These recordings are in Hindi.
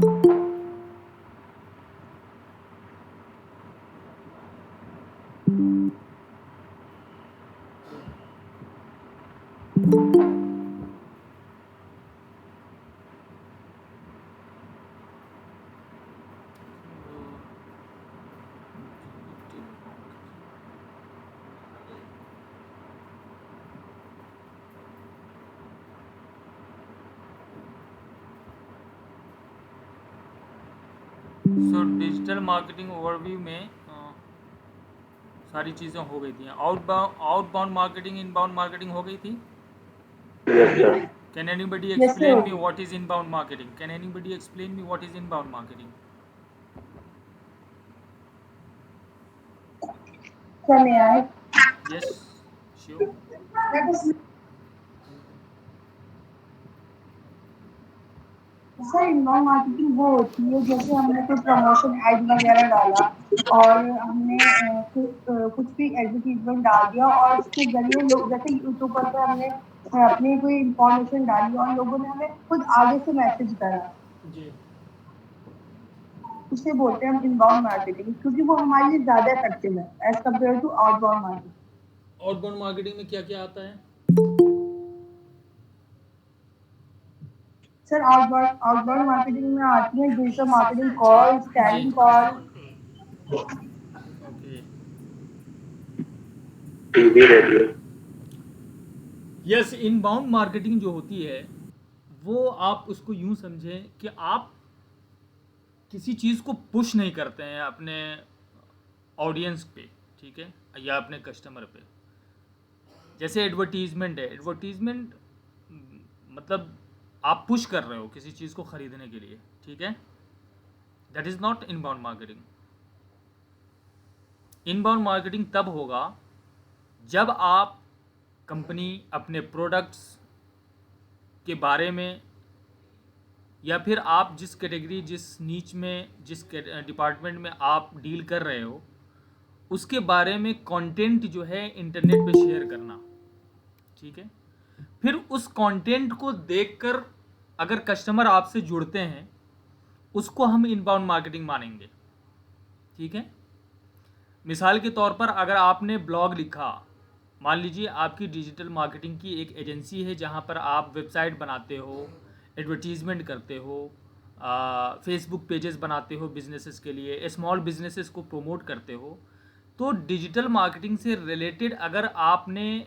सो डिजिटल मार्केटिंग ओवरव्यू में सारी चीज़ें हो गई थी। आउटबाउंड मार्केटिंग, इनबाउंड मार्केटिंग हो गई थी। Yes, sir. Can anybody yes sir explain me होगी। What is inbound marketing? Can anybody explain me what is inbound marketing? Sir मैं आए। Yes, sure. Sir inbound marketing वो होती है जैसे हमने कोई प्रमोशन एड वगैरह डाला और हमने कुछ भी एडवर्टीजमेंट डाल दिया और उसके जरिए लोग जैसे यूट्यूब पर हमने अपनी कोई इंफॉर्मेशन डाली और लोगों ने हमें खुद आगे से मैसेज करा, जी। उसे बोलते हैं हम इनबाउंड मार्केटिंग क्योंकि वो हमारे लिए ज्यादा इफेक्टिव है as compared to outbound marketing. Outbound marketing में क्या क्या आता है? सर आउटबाउंड मार्केटिंग में आती है डिजिटल मार्केटिंग कॉल्स, जी। Telling call. Okay. TV radio. Yes, inbound marketing जो होती है वो आप उसको यूं समझें कि आप किसी चीज़ को पुश नहीं करते हैं अपने ऑडियंस पे, ठीक है, या अपने कस्टमर पे। जैसे एडवर्टीजमेंट है, एडवर्टीजमेंट मतलब आप पुश कर रहे हो किसी चीज़ को ख़रीदने के लिए, ठीक है, that is not inbound marketing. Inbound marketing तब होगा जब आप कंपनी अपने प्रोडक्ट्स के बारे में या फिर आप जिस कैटेगरी, जिस नीच में, जिस डिपार्टमेंट में आप डील कर रहे हो उसके बारे में कंटेंट जो है इंटरनेट पे शेयर करना, ठीक है। फिर उस कंटेंट को देखकर अगर कस्टमर आपसे जुड़ते हैं उसको हम इनबाउंड मार्केटिंग मानेंगे, ठीक है। मिसाल के तौर पर अगर आपने ब्लॉग लिखा, मान लीजिए आपकी डिजिटल मार्केटिंग की एक एजेंसी है जहाँ पर आप वेबसाइट बनाते हो, एडवर्टीज़मेंट करते हो, फेसबुक पेजेस बनाते हो बिजनेसेस के लिए, स्मॉल बिजनेसेस को प्रमोट करते हो, तो डिजिटल मार्केटिंग से रिलेटेड अगर आपने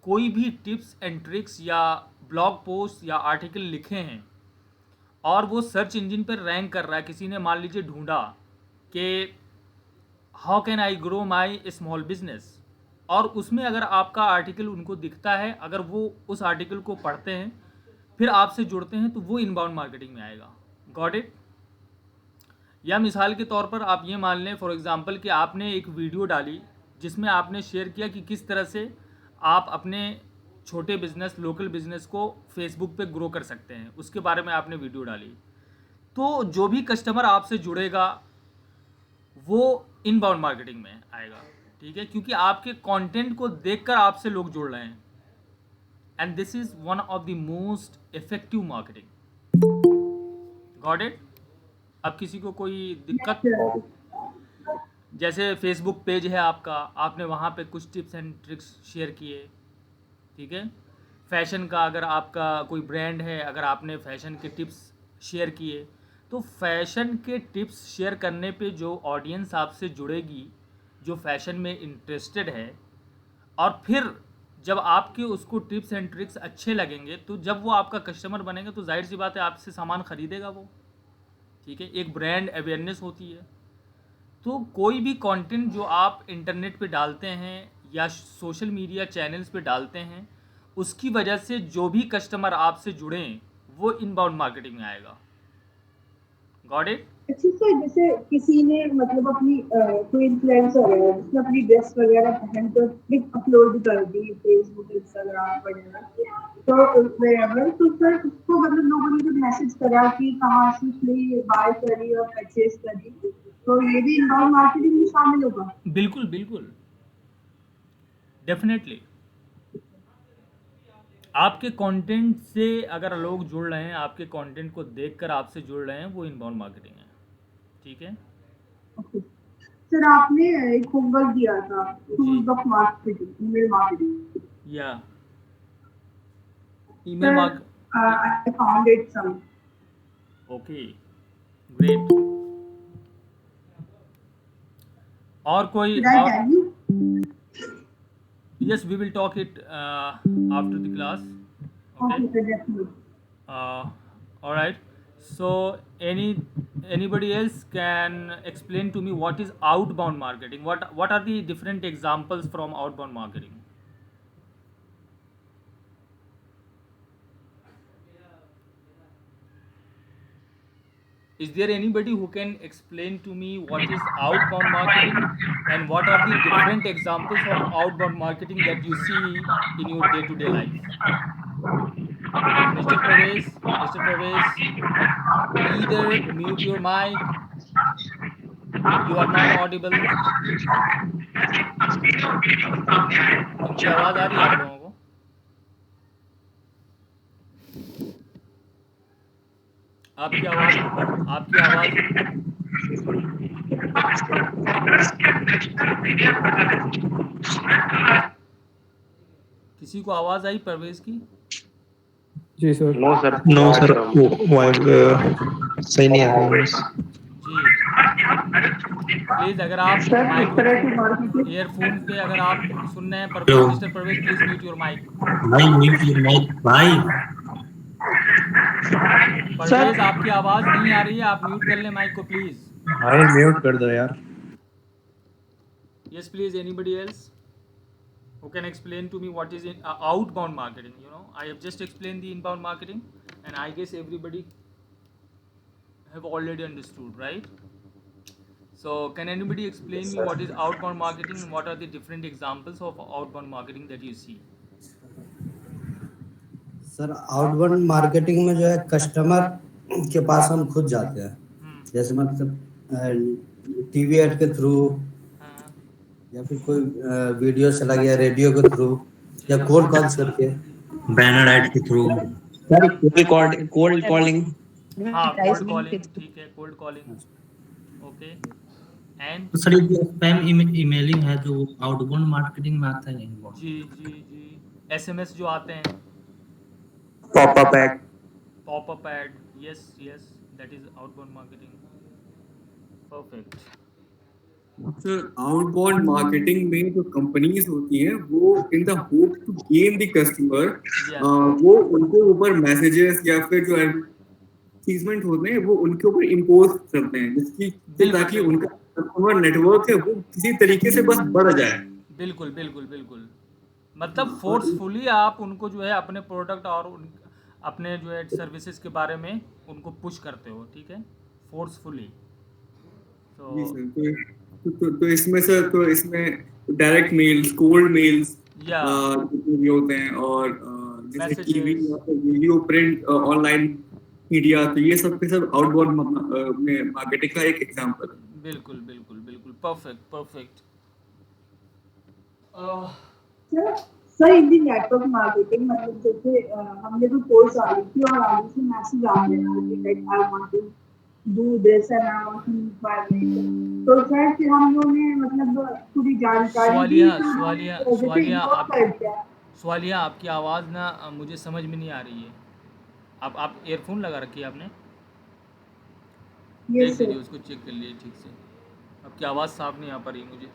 कोई भी टिप्स एंड ट्रिक्स या ब्लॉग पोस्ट या आर्टिकल लिखे हैं और वो सर्च इंजन पर रैंक कर रहा है, किसी ने मान लीजिए ढूंढा कि how can I grow my small business, और उसमें अगर आपका आर्टिकल उनको दिखता है, अगर वो उस आर्टिकल को पढ़ते हैं फिर आपसे जुड़ते हैं, तो वो इनबाउंड मार्केटिंग में आएगा। Got it? या मिसाल के तौर पर आप ये मान लें फॉर एग्जांपल कि आपने एक वीडियो डाली जिसमें आपने शेयर किया कि किस तरह से आप अपने छोटे बिजनेस, लोकल बिजनेस को फेसबुक पे ग्रो कर सकते हैं, उसके बारे में आपने वीडियो डाली, तो जो भी कस्टमर आपसे जुड़ेगा वो इनबाउंड मार्केटिंग में आएगा, ठीक है, क्योंकि आपके कंटेंट को देखकर आपसे लोग जुड़ रहे हैं। And this is one of the most effective marketing. Got it? अब किसी को कोई दिक्कत? जैसे फेसबुक पेज है आपका, आपने वहाँ पे कुछ टिप्स एंड ट्रिक्स शेयर किए, ठीक है। फैशन का अगर आपका कोई ब्रांड है, अगर आपने फैशन के टिप्स शेयर किए, तो फैशन के टिप्स शेयर करने पे जो ऑडियंस आपसे जुड़ेगी, जो फैशन में इंटरेस्टेड है, और फिर जब आपके उसको टिप्स एंड ट्रिक्स अच्छे लगेंगे तो जब वो आपका कस्टमर बनेगा तो जाहिर सी बात है आपसे सामान खरीदेगा वो, ठीक है। एक ब्रांड अवेयरनेस होती है। तो कोई भी कंटेंट जो आप इंटरनेट पे डालते हैं या सोशल मीडिया चैनल्स पे डालते हैं, उसकी वजह से जो भी कस्टमर आपसे जुड़ें वो इनबाउंड मार्केटिंग में आएगा। Got it? अच्छा सर जैसे किसी ने मतलब अपनी कोई इन्फ्लुएंसर है जिसने अपनी ड्रेस वगैरह पहन कर क्लिप अपलोड कर दी फेसबुक, इंस्टाग्राम वगैरह, तो wherever, तो सर उसको मतलब लोगों ने जब मैसेज करा कि कहाँ से उसने बाय करी और परचेज करी, तो ये भी इनबाउंड मार्केटिंग में शामिल होगा। बिल्कुल बिल्कुल, डेफिनेटली। आपके कंटेंट से अगर लोग जुड़ रहे हैं, आपके कंटेंट को देखकर आपसे जुड़ रहे हैं, वो इनबाउंड मार्केटिंग है। ठीक है ओके सर, आपने एक होमवर्क दिया था, जी। Tools of marketing, email marketing. या email sir mark I found it some. Okay great. और कोई Should I और? tell you? Yes, we will talk it after the class. Okay, Okay, sir, definitely. all right. So anybody else can explain to me what is outbound marketing? What are the different examples from outbound marketing? Is there anybody who can explain to me what is outbound marketing and what are the different examples of outbound marketing that you see in your day-to-day life? Mr. Pravesh, either mute your mic, you are not audible. इनकी आवाज़ आ रही है आप लोगों को? आपकी आवाज़ किसी को आवाज़ आई परवेज की? जी sir. No sir, no sir, सही नहीं आ रहा है। जी प्लीज़, अगर आप Sir, इस तरह की माइक्रोफोन मार्केटिंग ईयरफोन पे अगर आप सुन रहे हैं hello mister Parvez, please mute your mic. भाई, म्यूट योर माइक भाई। परवेज, आपकी आवाज़ नहीं आ रही है, आप म्यूट कर लें माइक को प्लीज़। भाई म्यूट कर दो यार। Yes, please, anybody else who can explain to me what is outbound marketing? I have just explained the inbound marketing, and I guess everybody have already understood, right? So can anybody explain me what is outbound marketing and what are the different examples of outbound marketing that you see? Sir, outbound marketing में जो है कस्टमर के पास हम खुद जाते हैं, जैसे मतलब टीवी एड के थ्रू हाँ, या फिर कोई वीडियो चला गया रेडियो के थ्रू या कोल्ड कॉल्स करके। बैनर एड के थ्रू सर, कोल्ड कॉलिंग। हाँ, कोल्ड कॉलिंग, ठीक है, कोल्ड कॉलिंग, ओके। एंड तो सर ये स्पैम ईमेलिंग है जो आउटबाउंड मार्केटिंग में आता है। इनबाउंड जी SMS जो आते हैं, popup ad, yes, that is outbound marketing. Perfect. Sir, outbound marketing में जो कंपनीज होती हैं वो in the hope to gain the customer, वो उनके ऊपर मैसेजेस या फिर जो एडवर्टीजमेंट होते हैं वो उनके ऊपर इम्पोज करते हैं, जिसकी ताकि उनका कस्टमर नेटवर्क है वो किसी तरीके से बस बढ़ जाए। बिल्कुल। मतलब फोर्सफुली आप उनको जो है अपने प्रोडक्ट और अपने जो है सर्विसेज के बारे में उनको पुश करते हो, ठीक है, फोर्सफुली। जी सर, तो इसमें सर, तो इसमें डायरेक्ट मेल्स, कोल्ड मेल्स भी होते हैं, और जैसे TV, video, print, online media, तो ये सब के सब आउटबाउंड में मार्केटिंग का एक एग्जांपल है। बिल्कुल, परफेक्ट। सर, इन दी नेटवर्क मार्केटिंग, मतलब जैसे हमने तो कोर्स आ रही थी और आगे से मैसेज आ रहे हैं कि like I want to do this and I want to inquire. तो सर फिर हम लोगों ने मतलब पूरी जानकारी दी। स्वालिया, आपकी आवाज़ ना मुझे समझ में नहीं आ रही है। आप ईयरफोन लगा रखी है आपने? देख लीजिए, उसको चेक कर लीजिए ठीक से। आपकी आवाज़ साफ नहीं आ पा रही मुझे।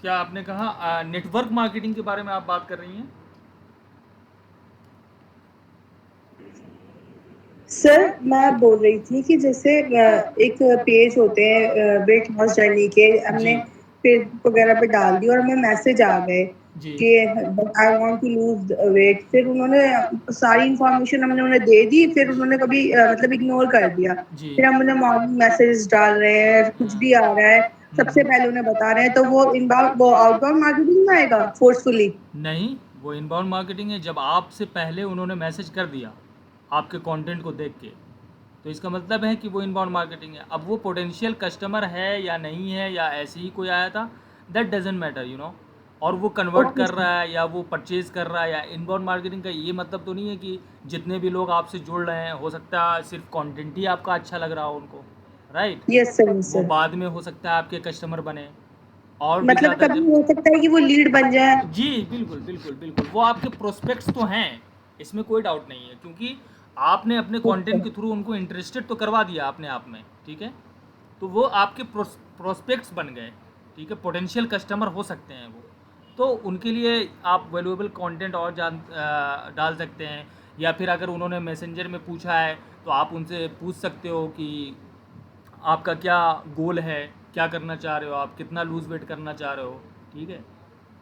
क्या आपने कहा नेटवर्क मार्केटिंग के बारे में आप बात कर रही हैं? सर, मैं बोल रही थी कि जैसे एक पेज होते हैं वेट लॉस जर्नी के, हमने फेसबुक वगैरह पे डाल दी और हमें मैसेज आ गए कि I want to lose weight. फिर उन्होंने सारी इंफॉर्मेशन हमने उन्हें दे दी, फिर उन्होंने कभी मतलब इग्नोर कर दिया। फिर हम उन्हें मॉर्निंग मैसेज डाल रहे हैं, कुछ भी आ रहा है, सबसे पहले उन्हें बता रहे हैं, तो वो आउटबाउंड मार्केटिंग में आएगा फोर्सफुली? नहीं, वो इनबाउंड मार्केटिंग है। जब आपसे पहले उन्होंने मैसेज कर दिया आपके कंटेंट को देख के, तो इसका मतलब है कि वो इनबाउंड मार्केटिंग है। अब वो पोटेंशियल कस्टमर है या नहीं है, या ऐसे ही कोई आया था, दैट डजेंट मैटर, और वो कन्वर्ट Okay, कर sir. रहा है या वो परचेज कर रहा है। या इनबाउंड मार्केटिंग का ये मतलब तो नहीं है कि जितने भी लोग आपसे जुड़ रहे हैं, हो सकता है सिर्फ कंटेंट ही आपका अच्छा लग रहा हो उनको, राइट? Yes, sir. Yes, वो sir. बाद में हो सकता है आपके कस्टमर बने और भी मतलब ज़्यादा कभी जब हो सकता है कि वो लीड बन जाए। जी बिल्कुल बिल्कुल बिल्कुल, वो आपके प्रोस्पेक्ट्स तो हैं, इसमें कोई डाउट नहीं है, क्योंकि आपने अपने कंटेंट के थ्रू उनको इंटरेस्टेड तो करवा दिया अपने आप में, ठीक है? तो वो आपके प्रोस्पेक्ट्स बन गए, ठीक है? पोटेंशियल कस्टमर हो सकते हैं वो, तो उनके लिए आप वैल्यूएबल कंटेंट और डाल सकते हैं। या फिर अगर उन्होंने मैसेंजर में पूछा है तो आप उनसे पूछ सकते हो कि आपका क्या गोल है, क्या करना चाह रहे हो आप, कितना लूज़ वेट करना चाह रहे हो, ठीक है?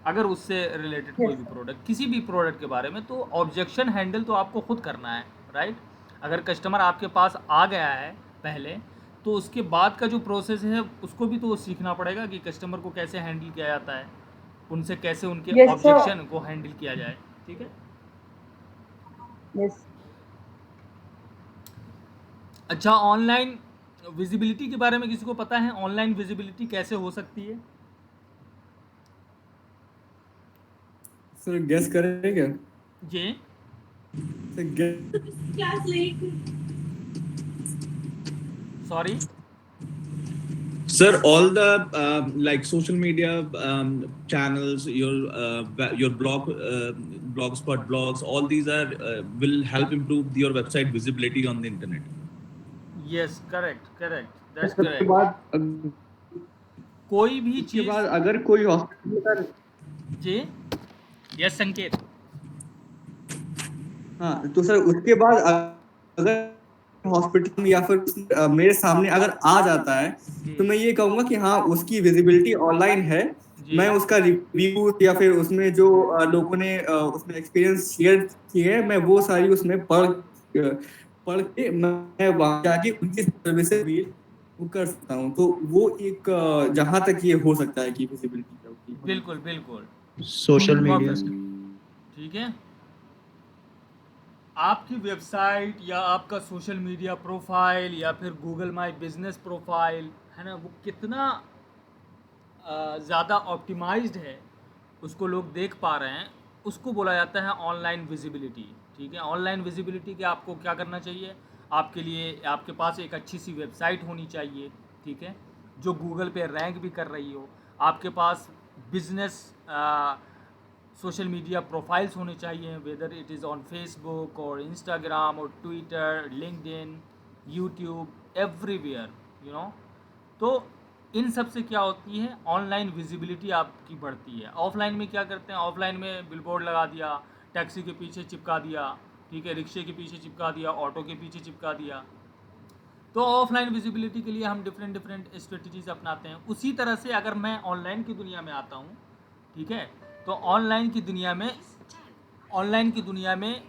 अगर उससे रिलेटेड कोई Yes, भी sir. प्रोडक्ट, किसी भी प्रोडक्ट के बारे में, तो ऑब्जेक्शन हैंडल तो आपको खुद करना है, राइट? अगर कस्टमर आपके पास आ गया है पहले, तो उसके बाद का जो प्रोसेस है उसको भी तो सीखना पड़ेगा कि कस्टमर को कैसे हैंडल किया जाता है, उनसे कैसे उनके Yes, sir. ऑब्जेक्शन को हैंडल किया जाए, ठीक है? Yes. अच्छा, ऑनलाइन विजिबिलिटी के बारे में किसी को पता है? ऑनलाइन विजिबिलिटी कैसे हो सकती है? सर गेस करें क्या? जी sir sorry Sir, all the like social media channels, your blogspot blogs, all these are will help improve your website visibility on the internet. Yes, correct correct, that's उसके करेक्ट। बाद कोई भी उसके चीज़ बाद अगर कोई हॉस्पिटल का जी यस संकेत। हाँ तो सर उसके बाद अगर हॉस्पिटल में या फिर मेरे सामने अगर आ जाता है तो मैं ये कहूंगा कि हाँ उसकी विजिबिलिटी ऑनलाइन है। जी। मैं उसका रिव्यू या फिर उसमें जो लोगों ने उसमें एक्सपीरियंस शेयर किए हैं मैं वो सारी उसमें पढ़ के मैं वहाँ जाके उनकी सर्विसेज भी वो कर सकता हूँ। तो वो एक जहाँ तक ये हो सकता है कि विजिबिलिटी बिल्कुल बिल्कुल, सोशल मीडिया से परफेक्ट, ठीक है? आपकी वेबसाइट या आपका सोशल मीडिया प्रोफाइल या फिर गूगल माई बिजनेस प्रोफाइल है ना, वो कितना ज़्यादा ऑप्टिमाइज्ड है, उसको लोग देख पा रहे हैं, उसको बोला जाता है ऑनलाइन विजिबिलिटी, ठीक है? ऑनलाइन विजिबिलिटी के आपको क्या करना चाहिए? आपके लिए आपके पास एक अच्छी सी वेबसाइट होनी चाहिए, ठीक है? जो गूगल पे रैंक भी कर रही हो। आपके पास बिजनेस सोशल मीडिया प्रोफाइल्स होने चाहिए, whether it is on Facebook और इंस्टाग्राम और Twitter, LinkedIn, YouTube, everywhere, you know. तो इन सब से क्या होती है? ऑनलाइन विजिबिलिटी आपकी बढ़ती है। ऑफलाइन में क्या करते हैं? ऑफलाइन में बिलबोर्ड लगा दिया, टैक्सी के पीछे चिपका दिया, ठीक है, रिक्शे के पीछे चिपका दिया, ऑटो के पीछे चिपका दिया। तो ऑफलाइन विजिबिलिटी के लिए हम डिफरेंट स्ट्रेटजीज अपनाते हैं। उसी तरह से अगर मैं ऑनलाइन की दुनिया में आता हूँ, ठीक है, तो ऑनलाइन की दुनिया में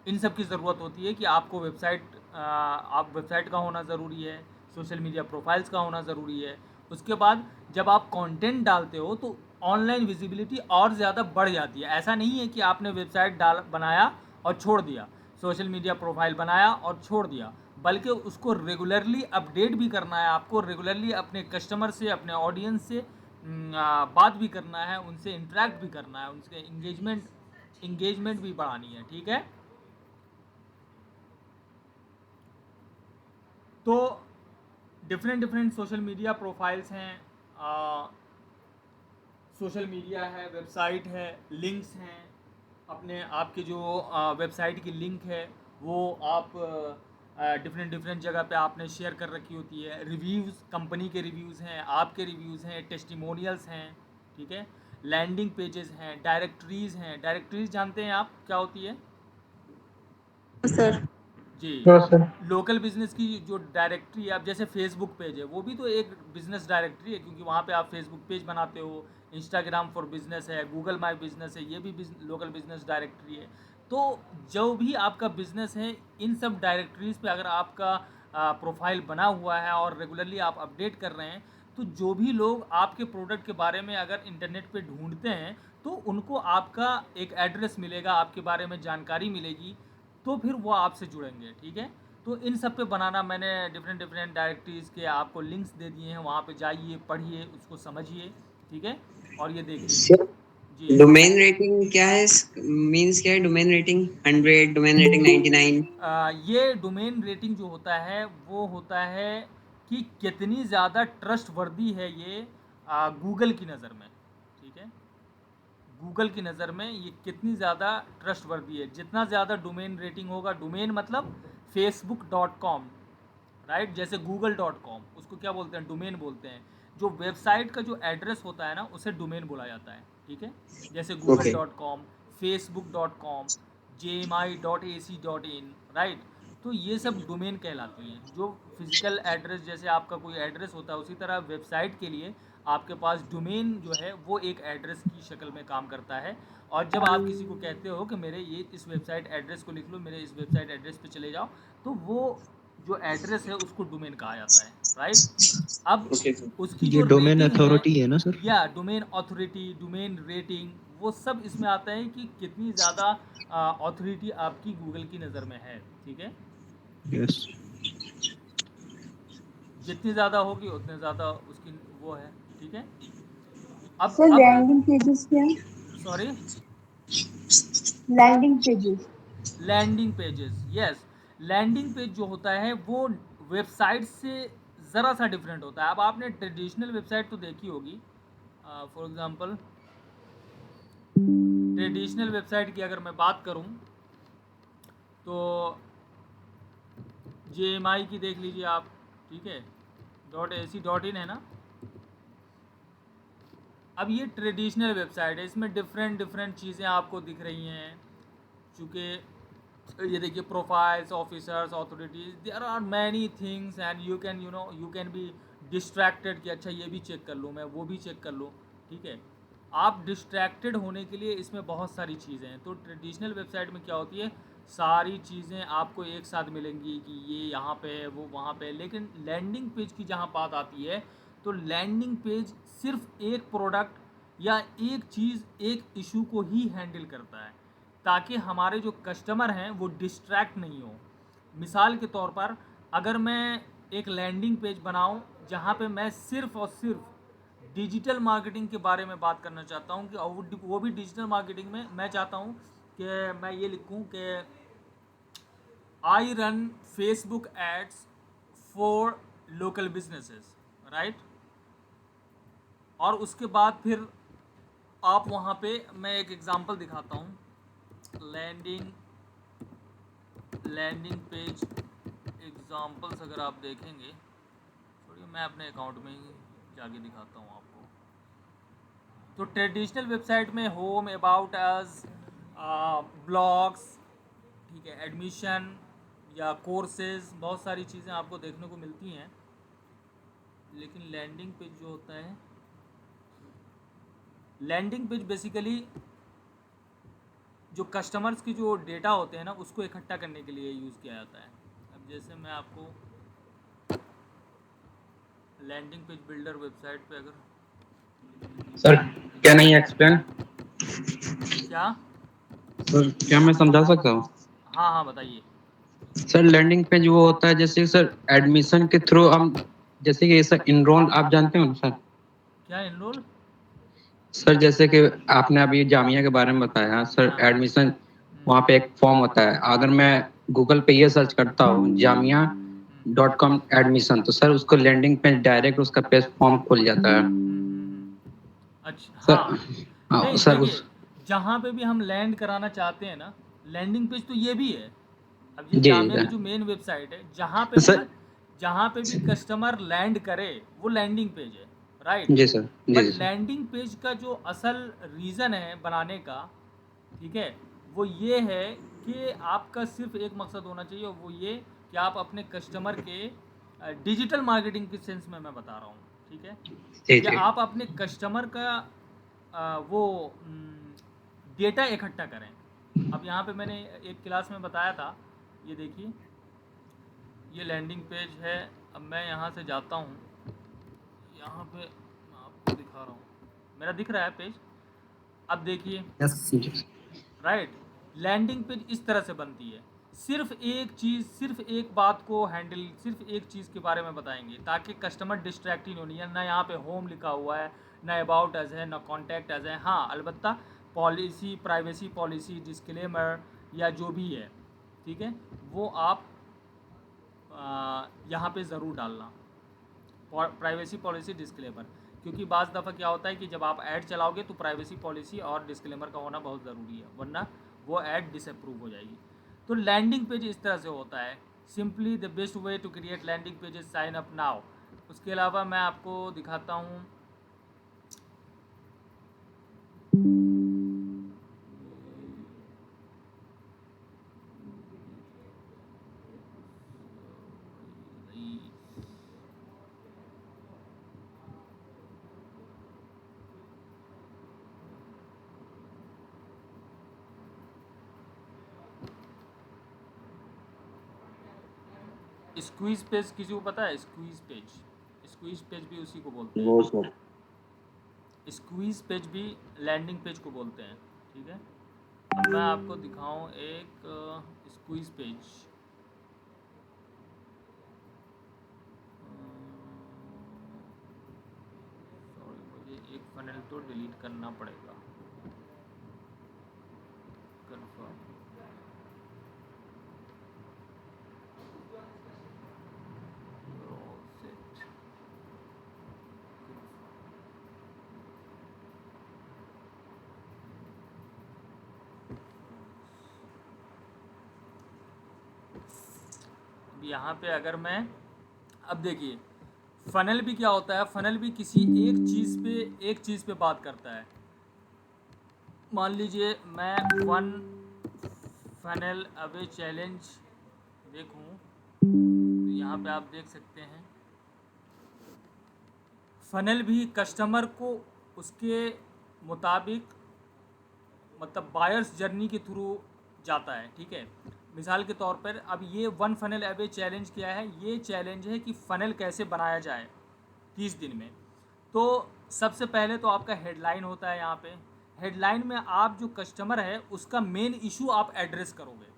इन सब की ज़रूरत होती है कि आपको आप वेबसाइट का होना ज़रूरी है, सोशल मीडिया प्रोफाइल्स का होना ज़रूरी है। उसके बाद जब आप कंटेंट डालते हो तो ऑनलाइन विजिबिलिटी और ज़्यादा बढ़ जाती है। ऐसा नहीं है कि आपने वेबसाइट बनाया और छोड़ दिया, सोशल मीडिया प्रोफाइल बनाया और छोड़ दिया, बल्कि उसको रेगुलरली अपडेट भी करना है आपको, रेगुलरली अपने कस्टमर से, अपने ऑडियंस से बात भी करना है, उनसे इंटरेक्ट भी करना है, उनसे इंगेजमेंट भी बढ़ानी है, ठीक है? तो डिफरेंट सोशल मीडिया प्रोफाइल्स हैं, सोशल मीडिया है, वेबसाइट है, लिंक्स हैं। अपने आपके जो वेबसाइट की लिंक है वो आप डिफरेंट जगह पे आपने शेयर कर रखी होती है। रिव्यूज़, कंपनी के रिव्यूज़ हैं, आपके रिव्यूज़ हैं, टेस्टिमोनियल्स हैं, ठीक है, लैंडिंग पेजेस हैं, डायरेक्टरीज़ हैं। डायरेक्टरीज़ जानते हैं आप क्या होती है? सर जी, सर लोकल बिजनेस की जो डायरेक्टरी, आप जैसे फेसबुक पेज है वो भी तो एक बिजनेस डायरेक्टरी है, क्योंकि वहाँ पे आप फेसबुक पेज बनाते हो। इंस्टाग्राम फॉर बिजनेस है, गूगल माई बिजनेस है, ये भी लोकल बिजनेस डायरेक्टरी है। तो जो भी आपका बिजनेस है, इन सब डायरेक्टरीज पे अगर आपका प्रोफाइल बना हुआ है और रेगुलरली आप अपडेट कर रहे हैं, तो जो भी लोग आपके प्रोडक्ट के बारे में अगर इंटरनेट पे ढूंढते हैं तो उनको आपका एक एड्रेस मिलेगा, आपके बारे में जानकारी मिलेगी, तो फिर वो आपसे जुड़ेंगे, ठीक है? तो इन सब पे बनाना, मैंने डिफरेंट डायरेक्टरीज़ के आपको लिंक्स दे दिए हैं, वहाँ पे जाइए, पढ़िए, उसको समझिए, ठीक है, और ये देखिए। जी डोमेन रेटिंग क्या है? मींस क्या है डोमेन रेटिंग? 100, domain rating 99? ये डोमेन रेटिंग जो होता है वो होता है कि कितनी ज़्यादा ट्रस्ट वर्दी है ये गूगल की नज़र में, ठीक है। गूगल की नज़र में ये कितनी ज़्यादा ट्रस्ट वर्दी है। जितना ज़्यादा डोमेन रेटिंग होगा, डोमेन मतलब facebook.com, राइट, जैसे google.com, उसको क्या बोलते हैं, डोमेन बोलते हैं। जो वेबसाइट का जो एड्रेस होता है ना, उसे डोमेन बोला जाता है, ठीक है। जैसे okay. google.com, facebook.com, jmi.ac.in, right. तो ये सब डोमेन कहलाती हैं। जो फिजिकल एड्रेस, जैसे आपका कोई एड्रेस होता है, उसी तरह वेबसाइट के लिए आपके पास डोमेन जो है वो एक एड्रेस की शक्ल में काम करता है। और जब आप किसी को कहते हो कि मेरे ये इस वेबसाइट एड्रेस को लिख लो, मेरे इस वेबसाइट एड्रेस पे चले जाओ, तो वो जो एड्रेस है उसको डोमेन कहा जाता है, राइट। अब ओके सर। उसकी ये जो डोमेन रेटिंग अथॉरिटी है ना सर? या डोमेन अथॉरिटी, डोमेन रेटिंग, वो सब इसमें आता है कि कितनी ज़्यादा अथॉरिटी आपकी गूगल की नज़र में है, ठीक है। यस। जितनी ज़्यादा होगी उतने ज़्यादा उसकी वो है, ठीक है। सर अब लैंडिंग पेजेस क्या है? Sorry, landing pages. Landing pages, yes. Landing page जो होता है वो वेबसाइट से ज़रा सा डिफरेंट होता है। अब आपने ट्रेडिशनल वेबसाइट तो देखी होगी, फॉर एग्ज़ाम्पल ट्रेडिशनल वेबसाइट की अगर मैं बात करूं तो JMI की देख लीजिए आप, ठीक है, .ac.in है ना। अब ये ट्रेडिशनल वेबसाइट है, इसमें डिफरेंट डिफरेंट चीज़ें आपको दिख रही हैं। चूँकि ये देखिए, profiles, officers, authorities, there are many things and you can be distracted कि अच्छा ये भी चेक कर लूँ, मैं वो भी चेक कर लूँ, ठीक है। आप डिस्ट्रैक्टेड होने के लिए इसमें बहुत सारी चीज़ें हैं। तो ट्रेडिशनल वेबसाइट में क्या होती है, सारी चीज़ें आपको एक साथ मिलेंगी कि ये यहाँ पे है, वो वहाँ पे है। लेकिन लैंडिंग पेज की जहाँ बात आती है, तो लैंडिंग पेज सिर्फ एक प्रोडक्ट या एक चीज़, एक इशू को ही हैंडल करता है, ताकि हमारे जो कस्टमर हैं वो डिस्ट्रैक्ट नहीं हो। मिसाल के तौर पर, अगर मैं एक लैंडिंग पेज बनाऊं जहां पे मैं सिर्फ और सिर्फ डिजिटल मार्केटिंग के बारे में बात करना चाहता हूं, कि वो भी डिजिटल मार्केटिंग में मैं चाहता हूं कि मैं ये लिखूं कि I run Facebook ads for local businesses, right. और उसके बाद फिर आप वहाँ पे, मैं एक एग्जांपल दिखाता हूँ, लैंडिंग पेज एग्जांपल्स अगर आप देखेंगे, छोड़िए मैं अपने अकाउंट में ही जाके दिखाता हूँ आपको। तो ट्रेडिशनल वेबसाइट में होम, अबाउट अस, ब्लॉग्स, ठीक है, एडमिशन या कोर्सेज, बहुत सारी चीज़ें आपको देखने को मिलती हैं। लेकिन लैंडिंग पेज जो होता है, लैंडिंग पेज बेसिकली जो कस्टमर्स की जो डेटा होते हैं ना, उसको इकट्ठा करने के लिए यूज़ किया जाता है। अब जैसे मैं आपको लैंडिंग पेज बिल्डर वेबसाइट पे अगर, सर कैन आई एक्सप्लेन? क्या, सर क्या मैं समझा सकता हूँ? हाँ हाँ बताइए। सर लैंडिंग पेज वो होता है जैसे सर एडमिशन के थ्रू हम, जैसे कि सर इनरोल आप जानते हो ना सर? क्या इनरोल? सर जैसे कि आपने अभी जामिया के बारे में बताया सर, हाँ। एडमिशन वहाँ पे एक फॉर्म होता है। अगर मैं गूगल पे ये सर्च करता हूँ jamia.com एडमिशन, तो सर उसको लैंडिंग पेज डायरेक्ट उसका पेज फॉर्म खुल जाता है अच्छा, सर। हाँ। हाँ नहीं सर देखिए, उस जहाँ पे भी हम लैंड कराना चाहते हैं ना, लैंडिंग पेज तो ये भी है। अब ये जी जामिया की जी जो मेन वेबसाइट है, जहाँ पे भी कस्टमर लैंड करे वो लैंडिंग पेज है, राइट। जी सर, जी बट सर। लैंडिंग पेज का जो असल रीज़न है बनाने का, ठीक है, वो ये है कि आपका सिर्फ एक मकसद होना चाहिए, और वो ये कि आप अपने कस्टमर के डिजिटल मार्केटिंग के सेंस में मैं बता रहा हूँ, ठीक है, जी कि जी आप अपने कस्टमर का वो डेटा इकट्ठा करें। अब यहाँ पे मैंने एक क्लास में बताया था, ये देखिए, ये लैंडिंग पेज है। अब मैं यहाँ से जाता हूँ, यहाँ पे मैं आपको दिखा रहा हूँ, मेरा दिख रहा है पेज। अब देखिए, यस राइट, लैंडिंग पेज इस तरह से बनती है। सिर्फ एक चीज़, सिर्फ एक बात को हैंडल, सिर्फ एक चीज़ के बारे में बताएंगे, ताकि कस्टमर डिस्ट्रैक्ट ही नहीं होनी है। ना यहाँ पे होम लिखा हुआ है, ना अबाउट अस है, ना कॉन्टैक्ट अस है। हाँ अलबत्ता पॉलिसी, प्राइवेसी पॉलिसी, डिस्क्लेमर या जो भी है, ठीक है, वो आप यहाँ पे ज़रूर डालना, प्राइवेसी पॉलिसी डिस्क्लेमर। क्योंकि बाज़ दफ़ा क्या होता है कि जब आप ऐड चलाओगे तो प्राइवेसी पॉलिसी और डिस्क्लेमर का होना बहुत ज़रूरी है, वरना वो ऐड डिसअप्रूव हो जाएगी। तो लैंडिंग पेज इस तरह से होता है। Simply the best way to create landing page is sign up now. उसके अलावा मैं आपको दिखाता हूँ स्क्वीज पेज। किसी को पता है स्क्वीज पेज? स्क्वीज पेज भी उसी को बोलते हैं। No sir. स्क्वीज पेज भी लैंडिंग पेज को बोलते हैं, ठीक है। अब मैं आपको दिखाऊं एक स्क्वीज पेज। सॉरी, मुझे एक फनल तो डिलीट करना पड़ेगा। कन्फर्म। यहाँ पे अगर मैं, अब देखिए फ़नल भी क्या होता है, फ़नल भी किसी एक चीज़ पे बात करता है। मान लीजिए मैं वन फनल अवे चैलेंज देखूं तो यहाँ पे आप देख सकते हैं फ़नल भी कस्टमर को उसके मुताबिक, मतलब बायर्स जर्नी के थ्रू जाता है, ठीक है। मिसाल के तौर पर अब ये वन फनल अवे चैलेंज क्या है, ये चैलेंज है कि फ़नल कैसे बनाया जाए 30 दिन में। तो सबसे पहले तो आपका हेडलाइन होता है। यहाँ पे हेडलाइन में आप जो कस्टमर है उसका मेन इशू आप एड्रेस करोगे।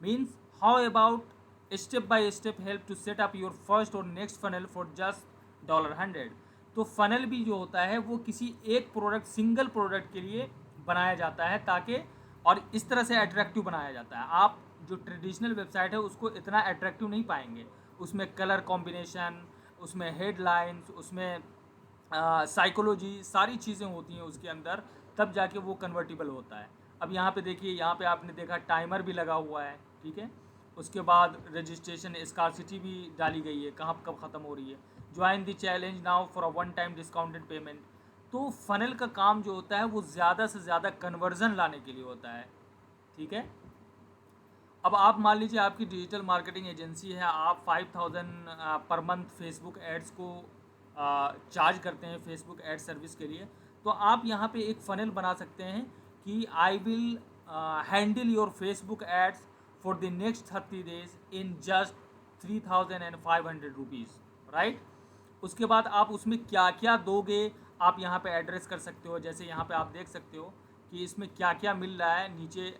Means how about step by step help to set up your first और नेक्स्ट फनल फॉर जस्ट $100। तो फ़नल भी जो होता है वो किसी एक प्रोडक्ट, सिंगल प्रोडक्ट के लिए बनाया जाता है, ताकि और इस तरह से अट्रैक्टिव बनाया जाता है। आप जो ट्रेडिशनल वेबसाइट है उसको इतना अट्रैक्टिव नहीं पाएंगे। उसमें कलर कॉम्बिनेशन, उसमें हेडलाइंस, उसमें साइकोलॉजी, सारी चीज़ें होती हैं उसके अंदर, तब जाके वो कन्वर्टिबल होता है। अब यहाँ पे देखिए, यहाँ पे आपने देखा टाइमर भी लगा हुआ है, ठीक है। उसके बाद रजिस्ट्रेशन स्कार्सिटी भी डाली गई है, कहाँ कब ख़त्म हो रही है। Join the challenge now for a one time discounted payment. तो फ़नल का काम जो होता है वो ज़्यादा से ज़्यादा कन्वर्जन लाने के लिए होता है, ठीक है। अब आप मान लीजिए आपकी डिजिटल मार्केटिंग एजेंसी है, आप 5000 पर मंथ फेसबुक एड्स को चार्ज करते हैं फेसबुक एड सर्विस के लिए। तो आप यहाँ पे एक फ़नल बना सकते हैं कि I will handle your Facebook ads for the next 30 days in just 3500 rupees, right. उसके बाद आप उसमें क्या क्या दोगे आप यहाँ पे एड्रेस कर सकते हो। जैसे यहाँ पे आप देख सकते हो कि इसमें क्या क्या मिल रहा है नीचे,